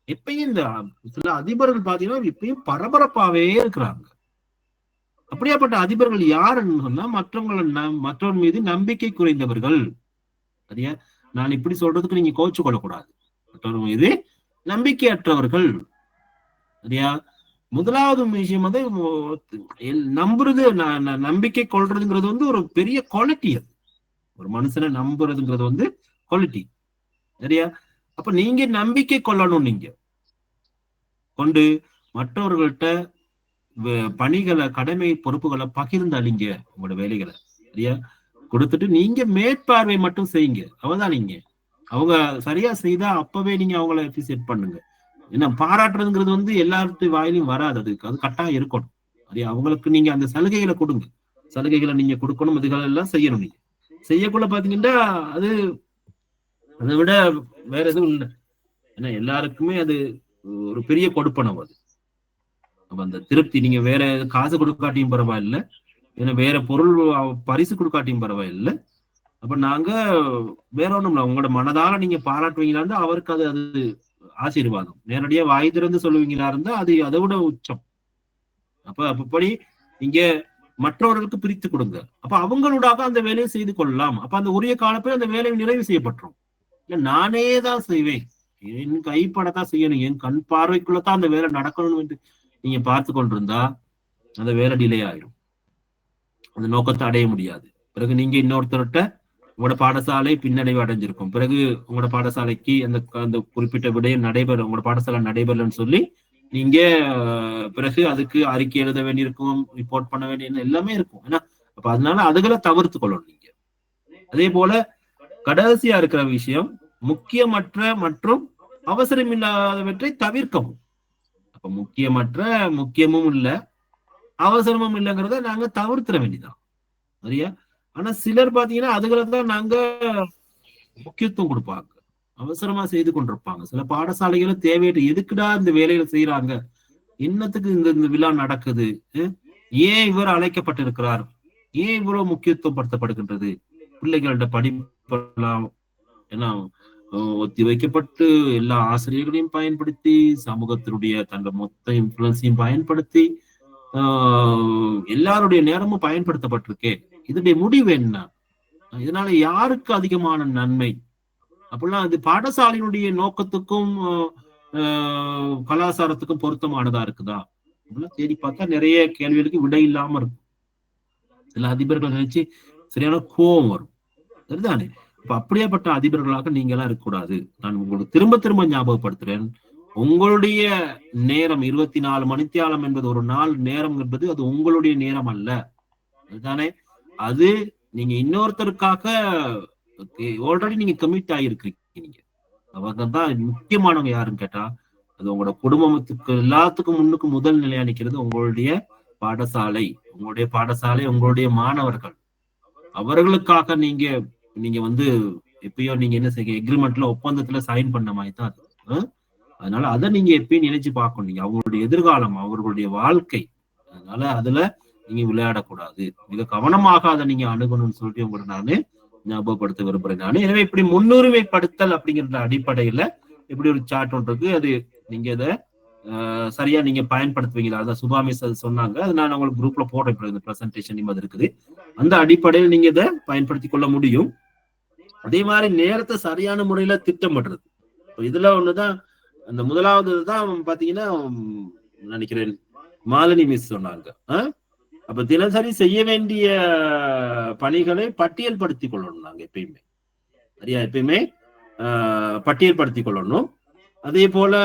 எப்பயும் இந்த சில அதிபர்கள் பாத்தீங்கன்னா இப்பயும் பரபரப்பாவே இருக்கிறாங்க. அப்படியாப்பட்ட அதிபர்கள் யாருன்னு சொன்னா மற்றவர்கள் மீது நம்பிக்கை குறைந்தவர்கள். சரியா? நான் இப்படி சொல்றதுக்கு நீங்க கோச்சு கொள்ளக்கூடாது. மற்றவர்கள் மீது நம்பிக்கையற்றவர்கள். சரியா? முதலாவது விஷயம் வந்து நம்புறது, நம்பிக்கை கொள்றதுங்கிறது வந்து ஒரு பெரிய குவாலிட்டி. அது ஒரு மனுஷனை நம்புறதுங்கிறது வந்து குவாலிட்டி. சரியா? அப்ப நீங்க நம்பிக்கை கொள்ளணும். நீங்க கொண்டு மற்றவர்கள்ட்ட பணிகளை, கடமை, பொறுப்புகளை பகிர்ந்து அழிங்க. உங்களோட வேலைகளை சரியா கொடுத்துட்டு நீங்க மேற்பார்வை மட்டும் செய்யுங்க. அவதான் நீங்க அவங்க சரியா செய்தா அப்பவே நீங்க அவங்கள எஃபிசியேட் பண்ணுங்க. ஏன்னா பாராட்டுறதுங்கிறது வந்து எல்லாருடைய வாயிலையும் வராது. அது கட்டாயம் இருக்கணும். சரியா? அவங்களுக்கு நீங்க அந்த சலுகைகளை கொடுங்க. சலுகைகளை நீங்க கொடுக்கணும். இதுகள் எல்லாம் செய்யணும். நீங்க செய்யக்குள்ள பாத்தீங்கன்னா அது அதை விட வேற எதுவும் இல்லை. ஏன்னா எல்லாருக்குமே அது ஒரு பெரிய கொடுப்பனவு. அது அப்ப அந்த திருப்தி நீங்க வேற காசு கொடுக்காட்டியும் பரவாயில்ல, ஏன்னா வேற பொருள் பரிசு கொடுக்காட்டியும் பரவாயில்ல. அப்ப நாங்க வேற ஒண்ணும் உங்களோட மனதால நீங்க பாராட்டுவீங்களா இருந்தா அவருக்கு அது அது ஆசீர்வாதம். நேரடியா வாய் திறந்து சொல்லுவீங்களா இருந்தா அது அதை விட உச்சம். அப்ப அப்படி நீங்க மற்றவர்களுக்கு பிரித்து கொடுங்க. அப்ப அவங்களோடாக அந்த வேலையை செய்து கொள்ளலாம். அப்ப அந்த உரிய காலத்தில் அந்த வேலையை நிறைவு செய்யப்பட்டுரும். இல்ல நானே தான் செய்வேன், என் கைப்படத்தான் செய்யணும், என் கண் பார்வைக்குள்ளதான் அந்த வேலை நடக்கணும் என்று நீங்க பார்த்து கொண்டிருந்தா அந்த வேலை டிலே ஆயிடும். அந்த நோக்கத்தை அடைய முடியாது. பிறகு நீங்க இன்னொருத்தர்கிட்ட உங்களோட பாடசாலை பின்னடைவு அடைஞ்சிருக்கும். பிறகு உங்களோட பாடசாலைக்கு அந்த குறிப்பிட்ட விடயம் உங்களோட பாடசாலை நடைபெறலன்னு சொல்லி நீங்க பிறகு அதுக்கு அறிக்கை எழுத வேண்டியிருக்கும், ரிப்போர்ட் பண்ண வேண்டிய எல்லாமே இருக்கும். ஏன்னா அப்ப அதனால அதுகளை தவிர்த்து கொள்ளணும். நீங்க அதே போல கடைசியா இருக்கிற விஷயம் முக்கியமற்ற மற்றும் அவசரம் இல்லாதவற்றை தவிர்க்கவும். அப்ப முக்கியமும் இல்லை, அவசரமும் இல்லைங்கிறத நாங்க தவிர்த்திட வேண்டியதான். சரியா? ஆனா சிலர் பாத்தீங்கன்னா அதுகளை தான் நாங்க முக்கியத்துவம் கொடுப்பாங்க, அவசரமா செய்து கொண்டிருப்பாங்க. சில பாடசாலைகளை தேவையற்ற எதுக்குடா இந்த வேலைகளை செய்யறாங்க, என்னத்துக்கு இந்த விழா நடக்குது, ஏன் இவர் அழைக்கப்பட்டிருக்கிறார், ஏன் இவ்வளவு முக்கியத்துவம் படுத்தப்படுகின்றது, பிள்ளைகளோட படிப்பெல்லாம் ஏன்னா ஒத்தி வைக்கப்பட்டு எல்லா ஆசிரியர்களையும் பயன்படுத்தி சமூகத்தினுடைய தன்னோட மொத்த இன்ஃபுளுன்ஸையும் பயன்படுத்தி எல்லாருடைய நேரமும் பயன்படுத்தப்பட்டிருக்கே. இதனுடைய முடிவு என்ன? இதனால யாருக்கு அதிகமான நன்மை? அப்படிலாம் அது பாடசாலையினுடைய நோக்கத்துக்கும் கலாச்சாரத்துக்கும் பொருத்தமானதா இருக்குதா? அப்படிலாம் தேடி பார்த்தா நிறைய கேள்விகளுக்கு விடை இல்லாம இருக்கும். சில அதிபர்கள் நினைச்சு சரியான கோபம் வரும். சரிதானே? இப்ப அப்படியேப்பட்ட அதிபர்களாக நீங்க எல்லாம் இருக்கக்கூடாது. நான் உங்களுக்கு திரும்ப ஞாபகப்படுத்துறேன். உங்களுடைய நேரம் 24 மணித்தியாலம் என்பது ஒரு நாள் நேரம் என்பது அது உங்களுடைய நேரம் அல்ல. அதுதானே? அது நீங்க இன்னொருத்தருக்காக ஆல்ரெடி நீங்க கமிட் ஆகிருக்கிறீங்க. நீங்க அவங்க தான் முக்கியமானவங்க. யாருன்னு கேட்டா அது உங்களோட குடும்பத்துக்கு எல்லாத்துக்கும் முன்னுக்கு முதல் நிலையா நிற்கிறது உங்களுடைய பாடசாலை. உங்களுடைய மாணவர்கள். அவர்களுக்காக நீங்க வந்து எப்பயோ நீங்க என்ன செய்ய எக்ரிமெண்ட்ல ஒப்பந்தத்துல சைன் பண்ண மாதிரி தான் அது. அதனால அதை நீங்க எப்பயும் நினைச்சு பார்க்கணும். நீங்க அவங்களுடைய எதிர்காலம், அவர்களுடைய வாழ்க்கை. அதனால அதுல நீங்க விளையாடக்கூடாது. மிக கவனமாக அதை நீங்க அணுகணும்னு சொல்லிட்டு உங்களுக்கு நானு ஞாபகப்படுத்த விரும்புறேன். நானு எனவே இப்படி முன்னுரிமைப்படுத்தல் அப்படிங்கிற அடிப்படையில இப்படி ஒரு சார்ட் ஒன்று இருக்கு. அது நீங்க இதை சரியா நீங்க பயன்படுத்துவீங்களா? அதான் சுபாமி சொன்னாங்க. அது நான் உங்களுக்கு குரூப்ல போடுறேன். இந்த பிரசன்டேஷன் அது இருக்குது. அந்த அடிப்படையில் நீங்க இதை பயன்படுத்தி கொள்ள முடியும். அதே மாதிரி நேரத்தை சரியான முறையில திட்டமிடுறது. இதுல ஒண்ணுதான் அந்த முதலாவது தான் பாத்தீங்கன்னா நினைக்கிறேன் மாலினி மிஸ் சொன்னாங்க. அப்ப தினசரி செய்ய வேண்டிய பணிகளை பட்டியல் படுத்திக் கொள்ளணும். நாங்க எப்பயுமே சரியா எப்பயுமே பட்டியல் படுத்திக் கொள்ளணும். அதே போல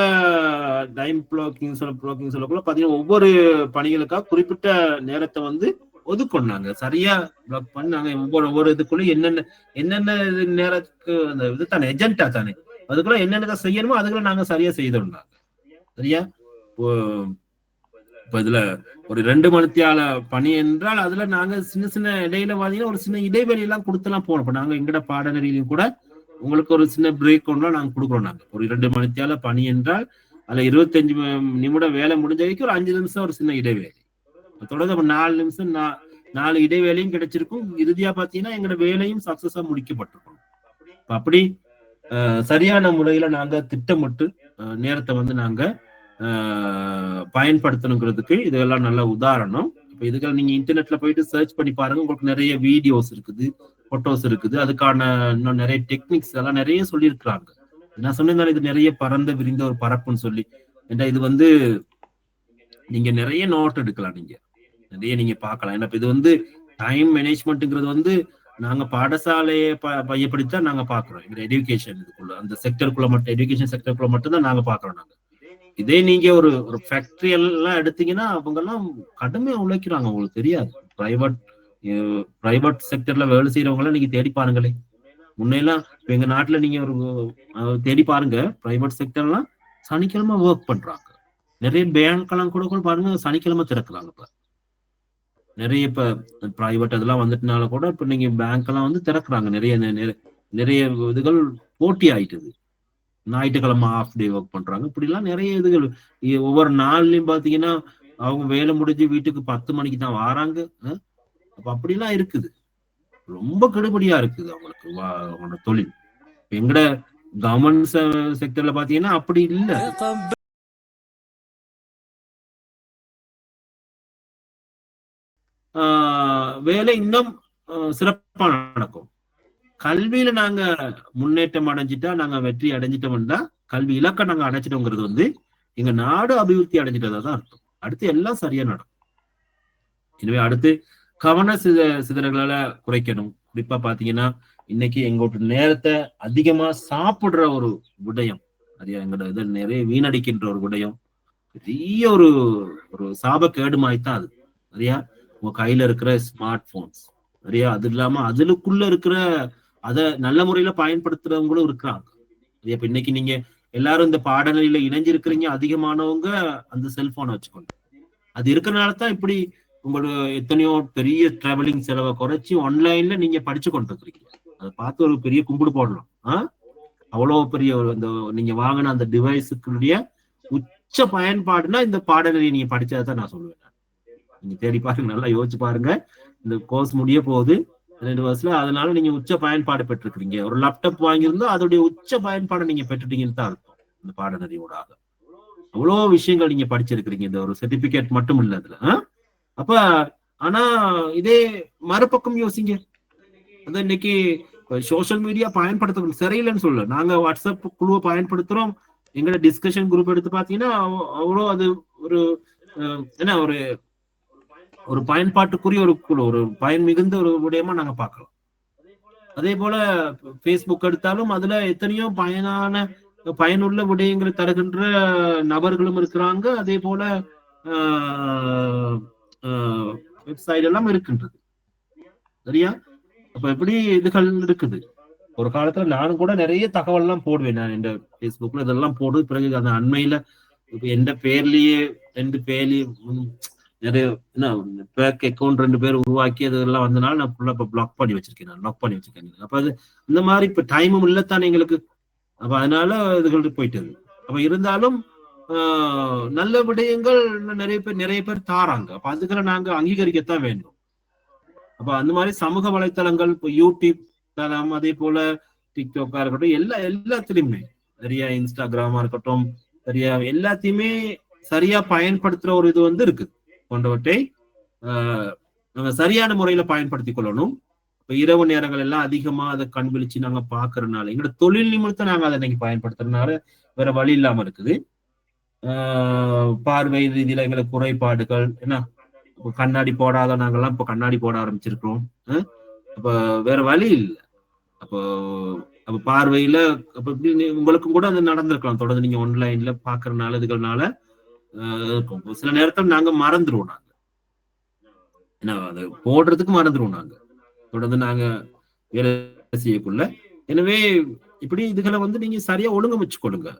டைம் பிளாக்கிங் சொல்லக்குள்ள பாத்தீங்கன்னா ஒவ்வொரு பணிகளுக்காக குறிப்பிட்ட நேரத்தை வந்து ஒதுக்கொண்டாங்க. சரியா பிளாக் பண்ணாங்க. ஒவ்வொரு இதுக்குள்ள என்னென்ன நேரத்துக்கு அந்த இது தானே எஜெண்டா தானே அதுக்குள்ள என்னென்ன செய்யணுமோ அதுக்குள்ள நாங்க சரியா செய்தோம்னாங்க. சரியா? இப்ப இதுல ஒரு 2 மணித்தியால பணி என்றால் அதுல நாங்க சின்ன இடையில பாத்தீங்கன்னா ஒரு சின்ன இடைவெளி எல்லாம் கொடுத்தெல்லாம் போனோம். இப்ப நாங்க எங்கட பாடநெறியிலும் கூட உங்களுக்கு ஒரு சின்ன பிரேக் ஒன்றும் நாங்க கொடுக்குறோம். நாங்க ஒரு 2 மணித்தியால பணி என்றால் அதுல 25 நிமிடம் வேலை முடிஞ்ச வரைக்கும் ஒரு 5 நிமிஷம் ஒரு சின்ன இடைவேளை தொடர்ந்து 4 நிமிஷம் 4 இடைவேளையும் கிடைச்சிருக்கும். இறுதியா பாத்தீங்கன்னா எங்களோட வேலையும் சக்சஸா முடிக்கப்பட்டிருக்கும். அப்படி சரியான முறையில நாங்க திட்டமிட்டு நேரத்தை வந்து நாங்க பயன்படுத்தணுங்கிறதுக்கு இதெல்லாம் நல்ல உதாரணம். இப்ப இதுகள் நீங்க இன்டர்நெட்ல போயிட்டு சர்ச் பண்ணி பாருங்க, உங்களுக்கு நிறைய வீடியோஸ் இருக்குது, போட்டோஸ் இருக்குது, அதுக்கான இன்னும் நிறைய டெக்னிக்ஸ் எல்லாம் நிறைய சொல்லியிருக்கிறாங்க. நான் சொன்னேன் இது நிறைய பறந்த விரிந்த ஒரு பரப்புன்னு சொல்லி. ஏன்னா இது வந்து நீங்க நிறைய நோட் எடுக்கலாம், நீங்க நிறைய நீங்க பார்க்கலாம். ஏன்னா இது வந்து டைம் மேனேஜ்மெண்ட்ங்கிறது வந்து நாங்க பாடசாலையை மையப்படுத்திதான் நாங்க பாக்குறோம். எங்க எஜுகேஷன் இதுக்குள்ள அந்த செக்டருக்குள்ள மட்டும், எஜுகேஷன் செக்டருக்குள்ள மட்டும் தான் நாங்க பாக்குறோம். நாங்க இதே நீங்க ஒரு ஃபேக்டரி எல்லாம் எடுத்தீங்கன்னா அவங்க எல்லாம் கடுமையா உழைக்கிறாங்க, உங்களுக்கு தெரியாது. பிரைவேட் செக்டர்ல வேலை செய்யறவங்க எல்லாம் நீங்க தேடி பாருங்களே. முன்னெல்லாம் எங்க நாட்டுல நீங்க ஒரு தேடி பாருங்க, பிரைவேட் செக்டர்லாம் சனிக்கிழமை ஒர்க் பண்றாங்க. நிறைய பேங்க் எல்லாம் கூட பாருங்க சனிக்கிழமை திறக்கிறாங்க. இப்ப நிறைய இப்ப பிரைவேட் அதெல்லாம் வந்துட்டனால கூட இப்ப நீங்க பேங்க் எல்லாம் வந்து திறக்கிறாங்க. நிறைய இதுகள் போட்டி ஆயிட்டுது. ஞாயிற்றுக்கிழமை ஆஃப் டே ஒர்க் பண்றாங்க. இப்படி எல்லாம் நிறைய இதுகள் ஒவ்வொரு நாள்லயும் பாத்தீங்கன்னா அவங்க வேலை முடிஞ்சு வீட்டுக்கு 10 மணிக்கு தான் வராங்க. அப்ப அப்படிலாம் இருக்குது. ரொம்ப கெடுபடியா இருக்குது அவங்களுக்கு அவங்களோட தொழில். எங்கட கவர்மெண்ட் செக்டர்ல பாத்தீங்கன்னா அப்படி இல்லை. வேலை இன்னும் சிறப்பா நடக்கும். கல்வியில நாங்க முன்னேற்றம் அடைஞ்சிட்டா, நாங்க வெற்றி அடைஞ்சிட்டோம்னா, கல்வி இலக்கை நாங்க அடைச்சிட்டோங்கிறது வந்து எங்க நாடு அபிவிருத்தி அடைஞ்சிட்டதா தான் அர்த்தம். அடுத்து எல்லாம் சரியா நடக்கும். எனவே அடுத்து கவன சிதறல்களை குறைக்கணும். குறிப்பா பாத்தீங்கன்னா இன்னைக்கு எங்களோட நேரத்தை அதிகமா சாப்பிடுற ஒரு விடயம், நிறைய எங்களோட இது நிறைய வீணடிக்கின்ற ஒரு விடயம், பெரிய ஒரு சாபக்கேடுமாய்த்தான் அது. சரியா உங்க கையில இருக்கிற ஸ்மார்ட் போன்ஸ் சரியா, அது இல்லாம அதுக்குள்ள இருக்கிற அதை நல்ல முறையில பயன்படுத்துறவங்களும் இருக்கிறாங்க. இப்ப இன்னைக்கு நீங்க எல்லாரும் இந்த பாடநிலையில இணைஞ்சிருக்கிறீங்க, அதிகமானவங்க அந்த செல்போனை வச்சுக்கொண்டு. அது இருக்கிறனால தான் இப்படி உங்களோட எத்தனையோ பெரிய டிராவலிங் செலவை குறைச்சி ஆன்லைன்ல நீங்க படிச்சு கொண்டு இருக்கிறீங்க. அதை பார்த்து ஒரு பெரிய கும்பிடு போடலாம். அவ்வளவு பெரிய அந்த நீங்க வாங்கின அந்த டிவைஸுக்குடைய உச்ச பயன்பாடுனா இந்த பாடநிலையை நீங்க படிச்சதான் நான் சொல்லுவேன். நீங்க தேடி பாருங்க, நல்லா யோசிச்சு பாருங்க. இந்த கோர்ஸ் முடிய போகுது 2 வருஷத்துல, அதனால நீங்க உச்ச பயன்பாடு பெற்றிருக்கிறீங்க. ஒரு லேப்டாப் வாங்கியிருந்தா அதோடைய உச்ச பயன்பாடை நீங்க பெற்றுட்டீங்கன்னு தான் இருக்கும். இந்த பாடநெறியோடாக அவ்வளவு விஷயங்கள் நீங்க படிச்சிருக்கிறீங்க. இந்த ஒரு சர்டிபிகேட் மட்டும் இல்ல அதுல. அப்ப ஆனா இதே மறுபக்கம் யோசிங்க. அதான் இன்னைக்கு சோசியல் மீடியா பயன்படுத்த சரியில்லைன்னு சொல்ல, நாங்க வாட்ஸ்அப் குழுவை பயன்படுத்துறோம். எங்களோட டிஸ்கஷன் குரூப் எடுத்து பாத்தீங்கன்னா அவ்வளோ அது ஒரு என்ன ஒரு பயன்பாட்டுக்குரிய ஒரு பயன் மிகுந்த ஒரு விடயமா நாங்க பார்க்கலாம். அதே போல பேஸ்புக் எடுத்தாலும் அதுல எத்தனையோ பயனுள்ள விடயங்களை தருகின்ற நபர்களும் இருக்கிறாங்க. அதே போல வெப்சைட் எல்லாம் இருக்கின்றது. சரியா, அப்ப எப்படி இதுகள் இருக்குது. ஒரு காலத்துல நானும் கூட நிறைய தகவல் எல்லாம் போடுவேன். நான் இந்த பேஸ்புக்ல இதெல்லாம் போடு. பிறகு அந்த அண்மையில இப்ப எந்த பேர்லயே 2 பேர்லயே நிறைய பேக் அக்கௌண்ட் 2 பேர் உருவாக்கி அதெல்லாம் வந்தனால நான் ஃபுல்லா இப்ப லாக் பண்ணி வச்சிருக்கேன். அப்ப அது இந்த மாதிரி இப்ப டைமும் இல்லத்தானே எங்களுக்கு. அப்ப அதனால இதுகள் போயிட்டு. அப்ப இருந்தாலும் நல்ல விடயங்கள் நிறைய பேர் தாராங்க. அப்ப அதுகளை நாங்க அங்கீகரிக்கத்தான் வேண்டும். அப்ப அந்த மாதிரி சமூக வலைத்தளங்கள், இப்போ யூடியூப் தளம், அதே போல டிக்டாக்கா இருக்கட்டும், எல்லாத்துலயுமே சரியா, இன்ஸ்டாகிராமா இருக்கட்டும், சரியா, எல்லாத்தையுமே சரியா பயன்படுத்துற ஒரு இது வந்து இருக்கு. போன்றவற்றை நாங்க சரியான முறையில பயன்படுத்திக் கொள்ளணும். இப்ப இரவு நேரங்கள் எல்லாம் அதிகமா அதை கண் விழிச்சு நாங்க பாக்குறதுனால, எங்களோட தொழில் நிமித்தம் நாங்க அதை இன்னைக்கு பயன்படுத்துறதுனால வேற வழி இல்லாம இருக்குது. பார்வை ரீதியில எங்களுக்கு குறைபாடுகள் என்ன, கண்ணாடி போடாத நாங்கெல்லாம் இப்ப கண்ணாடி போட ஆரம்பிச்சிருக்கிறோம். அப்ப வேற வழி இல்லை. அப்ப பார்வையில அப்ப இப்படி உங்களுக்கும் கூட அது நடந்திருக்கலாம். தொடர்ந்து நீங்க ஆன்லைன்ல பாக்குறதுனால இதுகள்னால சில நேரத்தில் நாங்க மறந்துடுவோம். நாங்க ஏன்னா அது போடுறதுக்கு மறந்துடுவோம். நாங்க தொடர்ந்து நாங்க வேலை செய்யக்குள்ள. எனவே இப்படி இதுகளை வந்து நீங்க சரியா ஒழுங்கமைச்சு கொடுங்க.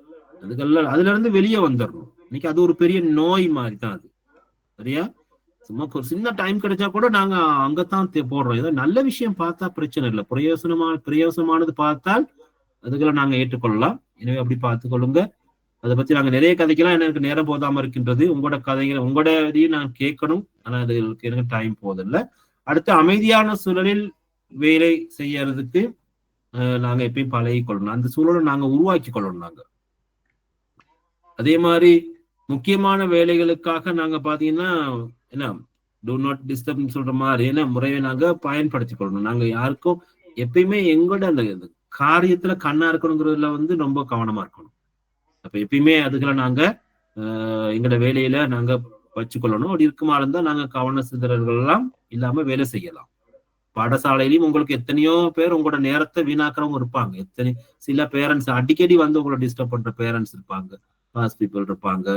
அதுல இருந்து வெளியே வந்துடணும். இன்னைக்கு அது ஒரு பெரிய நோய் மாதிரி தான் அது. சரியா, சும்மா ஒரு சின்ன டைம் கிடைச்சா கூட நாங்க அங்கத்தான் போடுறோம். ஏதோ நல்ல விஷயம் பார்த்தா பிரச்சனை இல்லை, பிரயோசனமானது பார்த்தால் அதுகளை நாங்க ஏற்றுக்கொள்ளலாம். எனவே அப்படி பார்த்து கொள்ளுங்க. அதை பத்தி நாங்க நிறைய கதைக்கெல்லாம் எனக்கு நேரம் போதாம இருக்கின்றது. உங்களோட கதைகளை உங்களோட இதையும் நான் கேட்கணும். ஆனா அதுக்கு எனக்கு டைம் போதில்லை. அடுத்து அமைதியான சூழலில் வேலை செய்யறதுக்கு நாங்க எப்பயும் பழகி கொள்ளணும், அந்த சூழலை நாங்க உருவாக்கி கொள்ளணும். நாங்க அதே மாதிரி முக்கியமான வேலைகளுக்காக நாங்க பாத்தீங்கன்னா என்ன டூ நாட் டிஸ்டர்ப் சொல்ற மாதிரி என்ன முறையை நாங்க பயன்படுத்தி கொள்ளணும். நாங்க யாருக்கும் எப்பயுமே எங்களோட அந்த காரியத்துல கண்ணா இருக்கணுங்கிறதுல வந்து ரொம்ப கவனமா இருக்கணும். அப்ப எப்பயுமே அதுகளை நாங்க எங்களோட வேலையில நாங்க வச்சுக்கொள்ளணும். அப்படி இருக்குமா இருந்தா நாங்க கவன சிதறல்கள் எல்லாம் இல்லாம வேலை செய்யலாம். பாடசாலையிலையும் உங்களுக்கு எத்தனையோ பேர் உங்களோட நேரத்தை வீணாக்குறவங்க இருப்பாங்க. சில பேரண்ட்ஸ் அடிக்கடி வந்து உங்களை டிஸ்டர்ப் பண்ற பேரண்ட்ஸ் இருப்பாங்க, பாஸ் பீப்புள் இருப்பாங்க,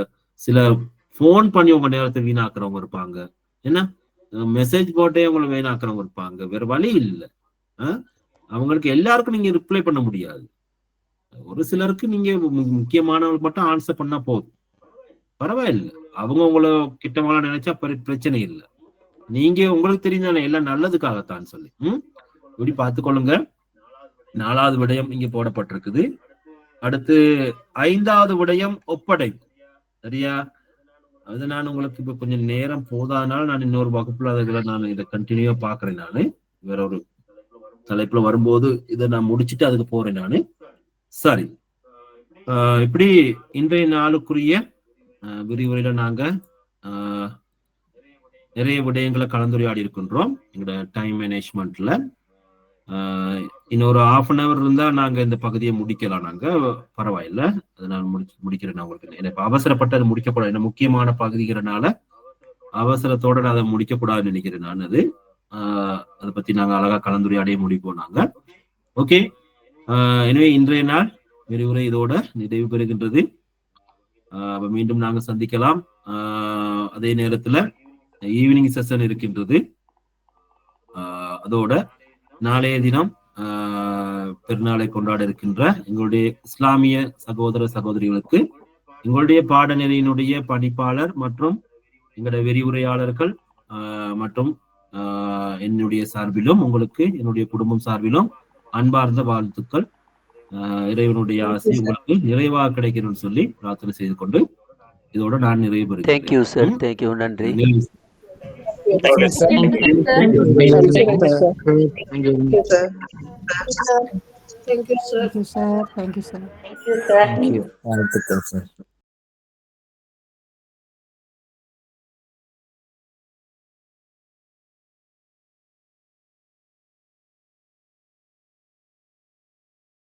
சில போன் பண்ணி உங்க நேரத்தை வீணாக்குறவங்க இருப்பாங்க, என்ன மெசேஜ் போட்டே உங்களை வீணாக்குறவங்க இருப்பாங்க. வேற வழி இல்லை. அவங்களுக்கு எல்லாருக்கும் நீங்க ரிப்ளை பண்ண முடியாது. ஒரு சிலருக்கு நீங்க முக்கியமானவங்களுக்கு மட்டும் ஆன்சர் பண்ணா போதும், பரவாயில்லை. அவங்க உங்களை கிட்டவங்கள நினைச்சா பிரச்சனை இல்லை. நீங்க உங்களுக்கு தெரிஞ்சானே எல்லாம் நல்லதுக்காகத்தான் சொல்லி இப்படி பார்த்துக்கொள்ளுங்க. 4வது விடயம் இங்க போடப்பட்டிருக்குது. அடுத்து 5வது விடயம் ஒப்படைப்பு. சரியா? அது நான் உங்களுக்கு இப்ப கொஞ்சம் நேரம் போதாதனால நான் இன்னொரு வகுப்புல அதுகளை நான் இதை கண்டினியூவா பாக்குறேன். நானு வேற ஒரு தலைப்புல வரும்போது இதை நான் முடிச்சுட்டு அதுக்கு போறேன் நானு. சரி, இப்படி இன்றைய நாளுக்குரிய விரிவுரையில நாங்க நிறைய விடயங்களை கலந்துரையாடி இருக்கின்றோம் எங்களோட டைம் மேனேஜ்மெண்ட்ல. இன்னொரு 1/2 hour இருந்தா நாங்க இந்த பகுதியை முடிக்கலாம். நாங்க பரவாயில்ல, அதை நான் முடிக்கிறேன். நான் உங்களுக்கு எனக்கு அவசரப்பட்டு அதை முடிக்கக்கூடாது, என்ன முக்கியமான பகுதிங்கிறனால அவசரத்தோட நான் அதை முடிக்கக்கூடாதுன்னு நினைக்கிறேன். நான் அதை பத்தி நாங்க அழகா கலந்துரையாடியே முடிப்போம் நாங்க. ஓகே, எனவே இன்றைய நாள் விரிவுரை இதோட நிறைவு பெறுகின்றது. மீண்டும் நாங்க சந்திக்கலாம். அதே நேரத்துல ஈவினிங் செஷன் இருக்கின்றது. அதோட நாளைய தினம் பெருநாளை கொண்டாட இருக்கின்ற எங்களுடைய இஸ்லாமிய சகோதர சகோதரிகளுக்கு எங்களுடைய பாடநெறியினுடைய பணிப்பாளர் மற்றும் எங்களுடைய விரிவுரையாளர்கள் மற்றும் என்னுடைய சார்பிலும் உங்களுக்கு என்னுடைய குடும்பம் சார்பிலும் அன்பார்ந்த வாழ்த்துக்கள். இறைவனுடைய ஆசை உங்களுக்கு நிறைவாக கிடைக்கணும்னு சொல்லி பிரார்த்தனை செய்து கொண்டு இதோட நான் நிறைவு பெறுகிறேன். தேங்க்யூ சார், தேங்க்யூ, நன்றி. Thank you, sir. Thank you, sir. Thank you, sir. Thank you.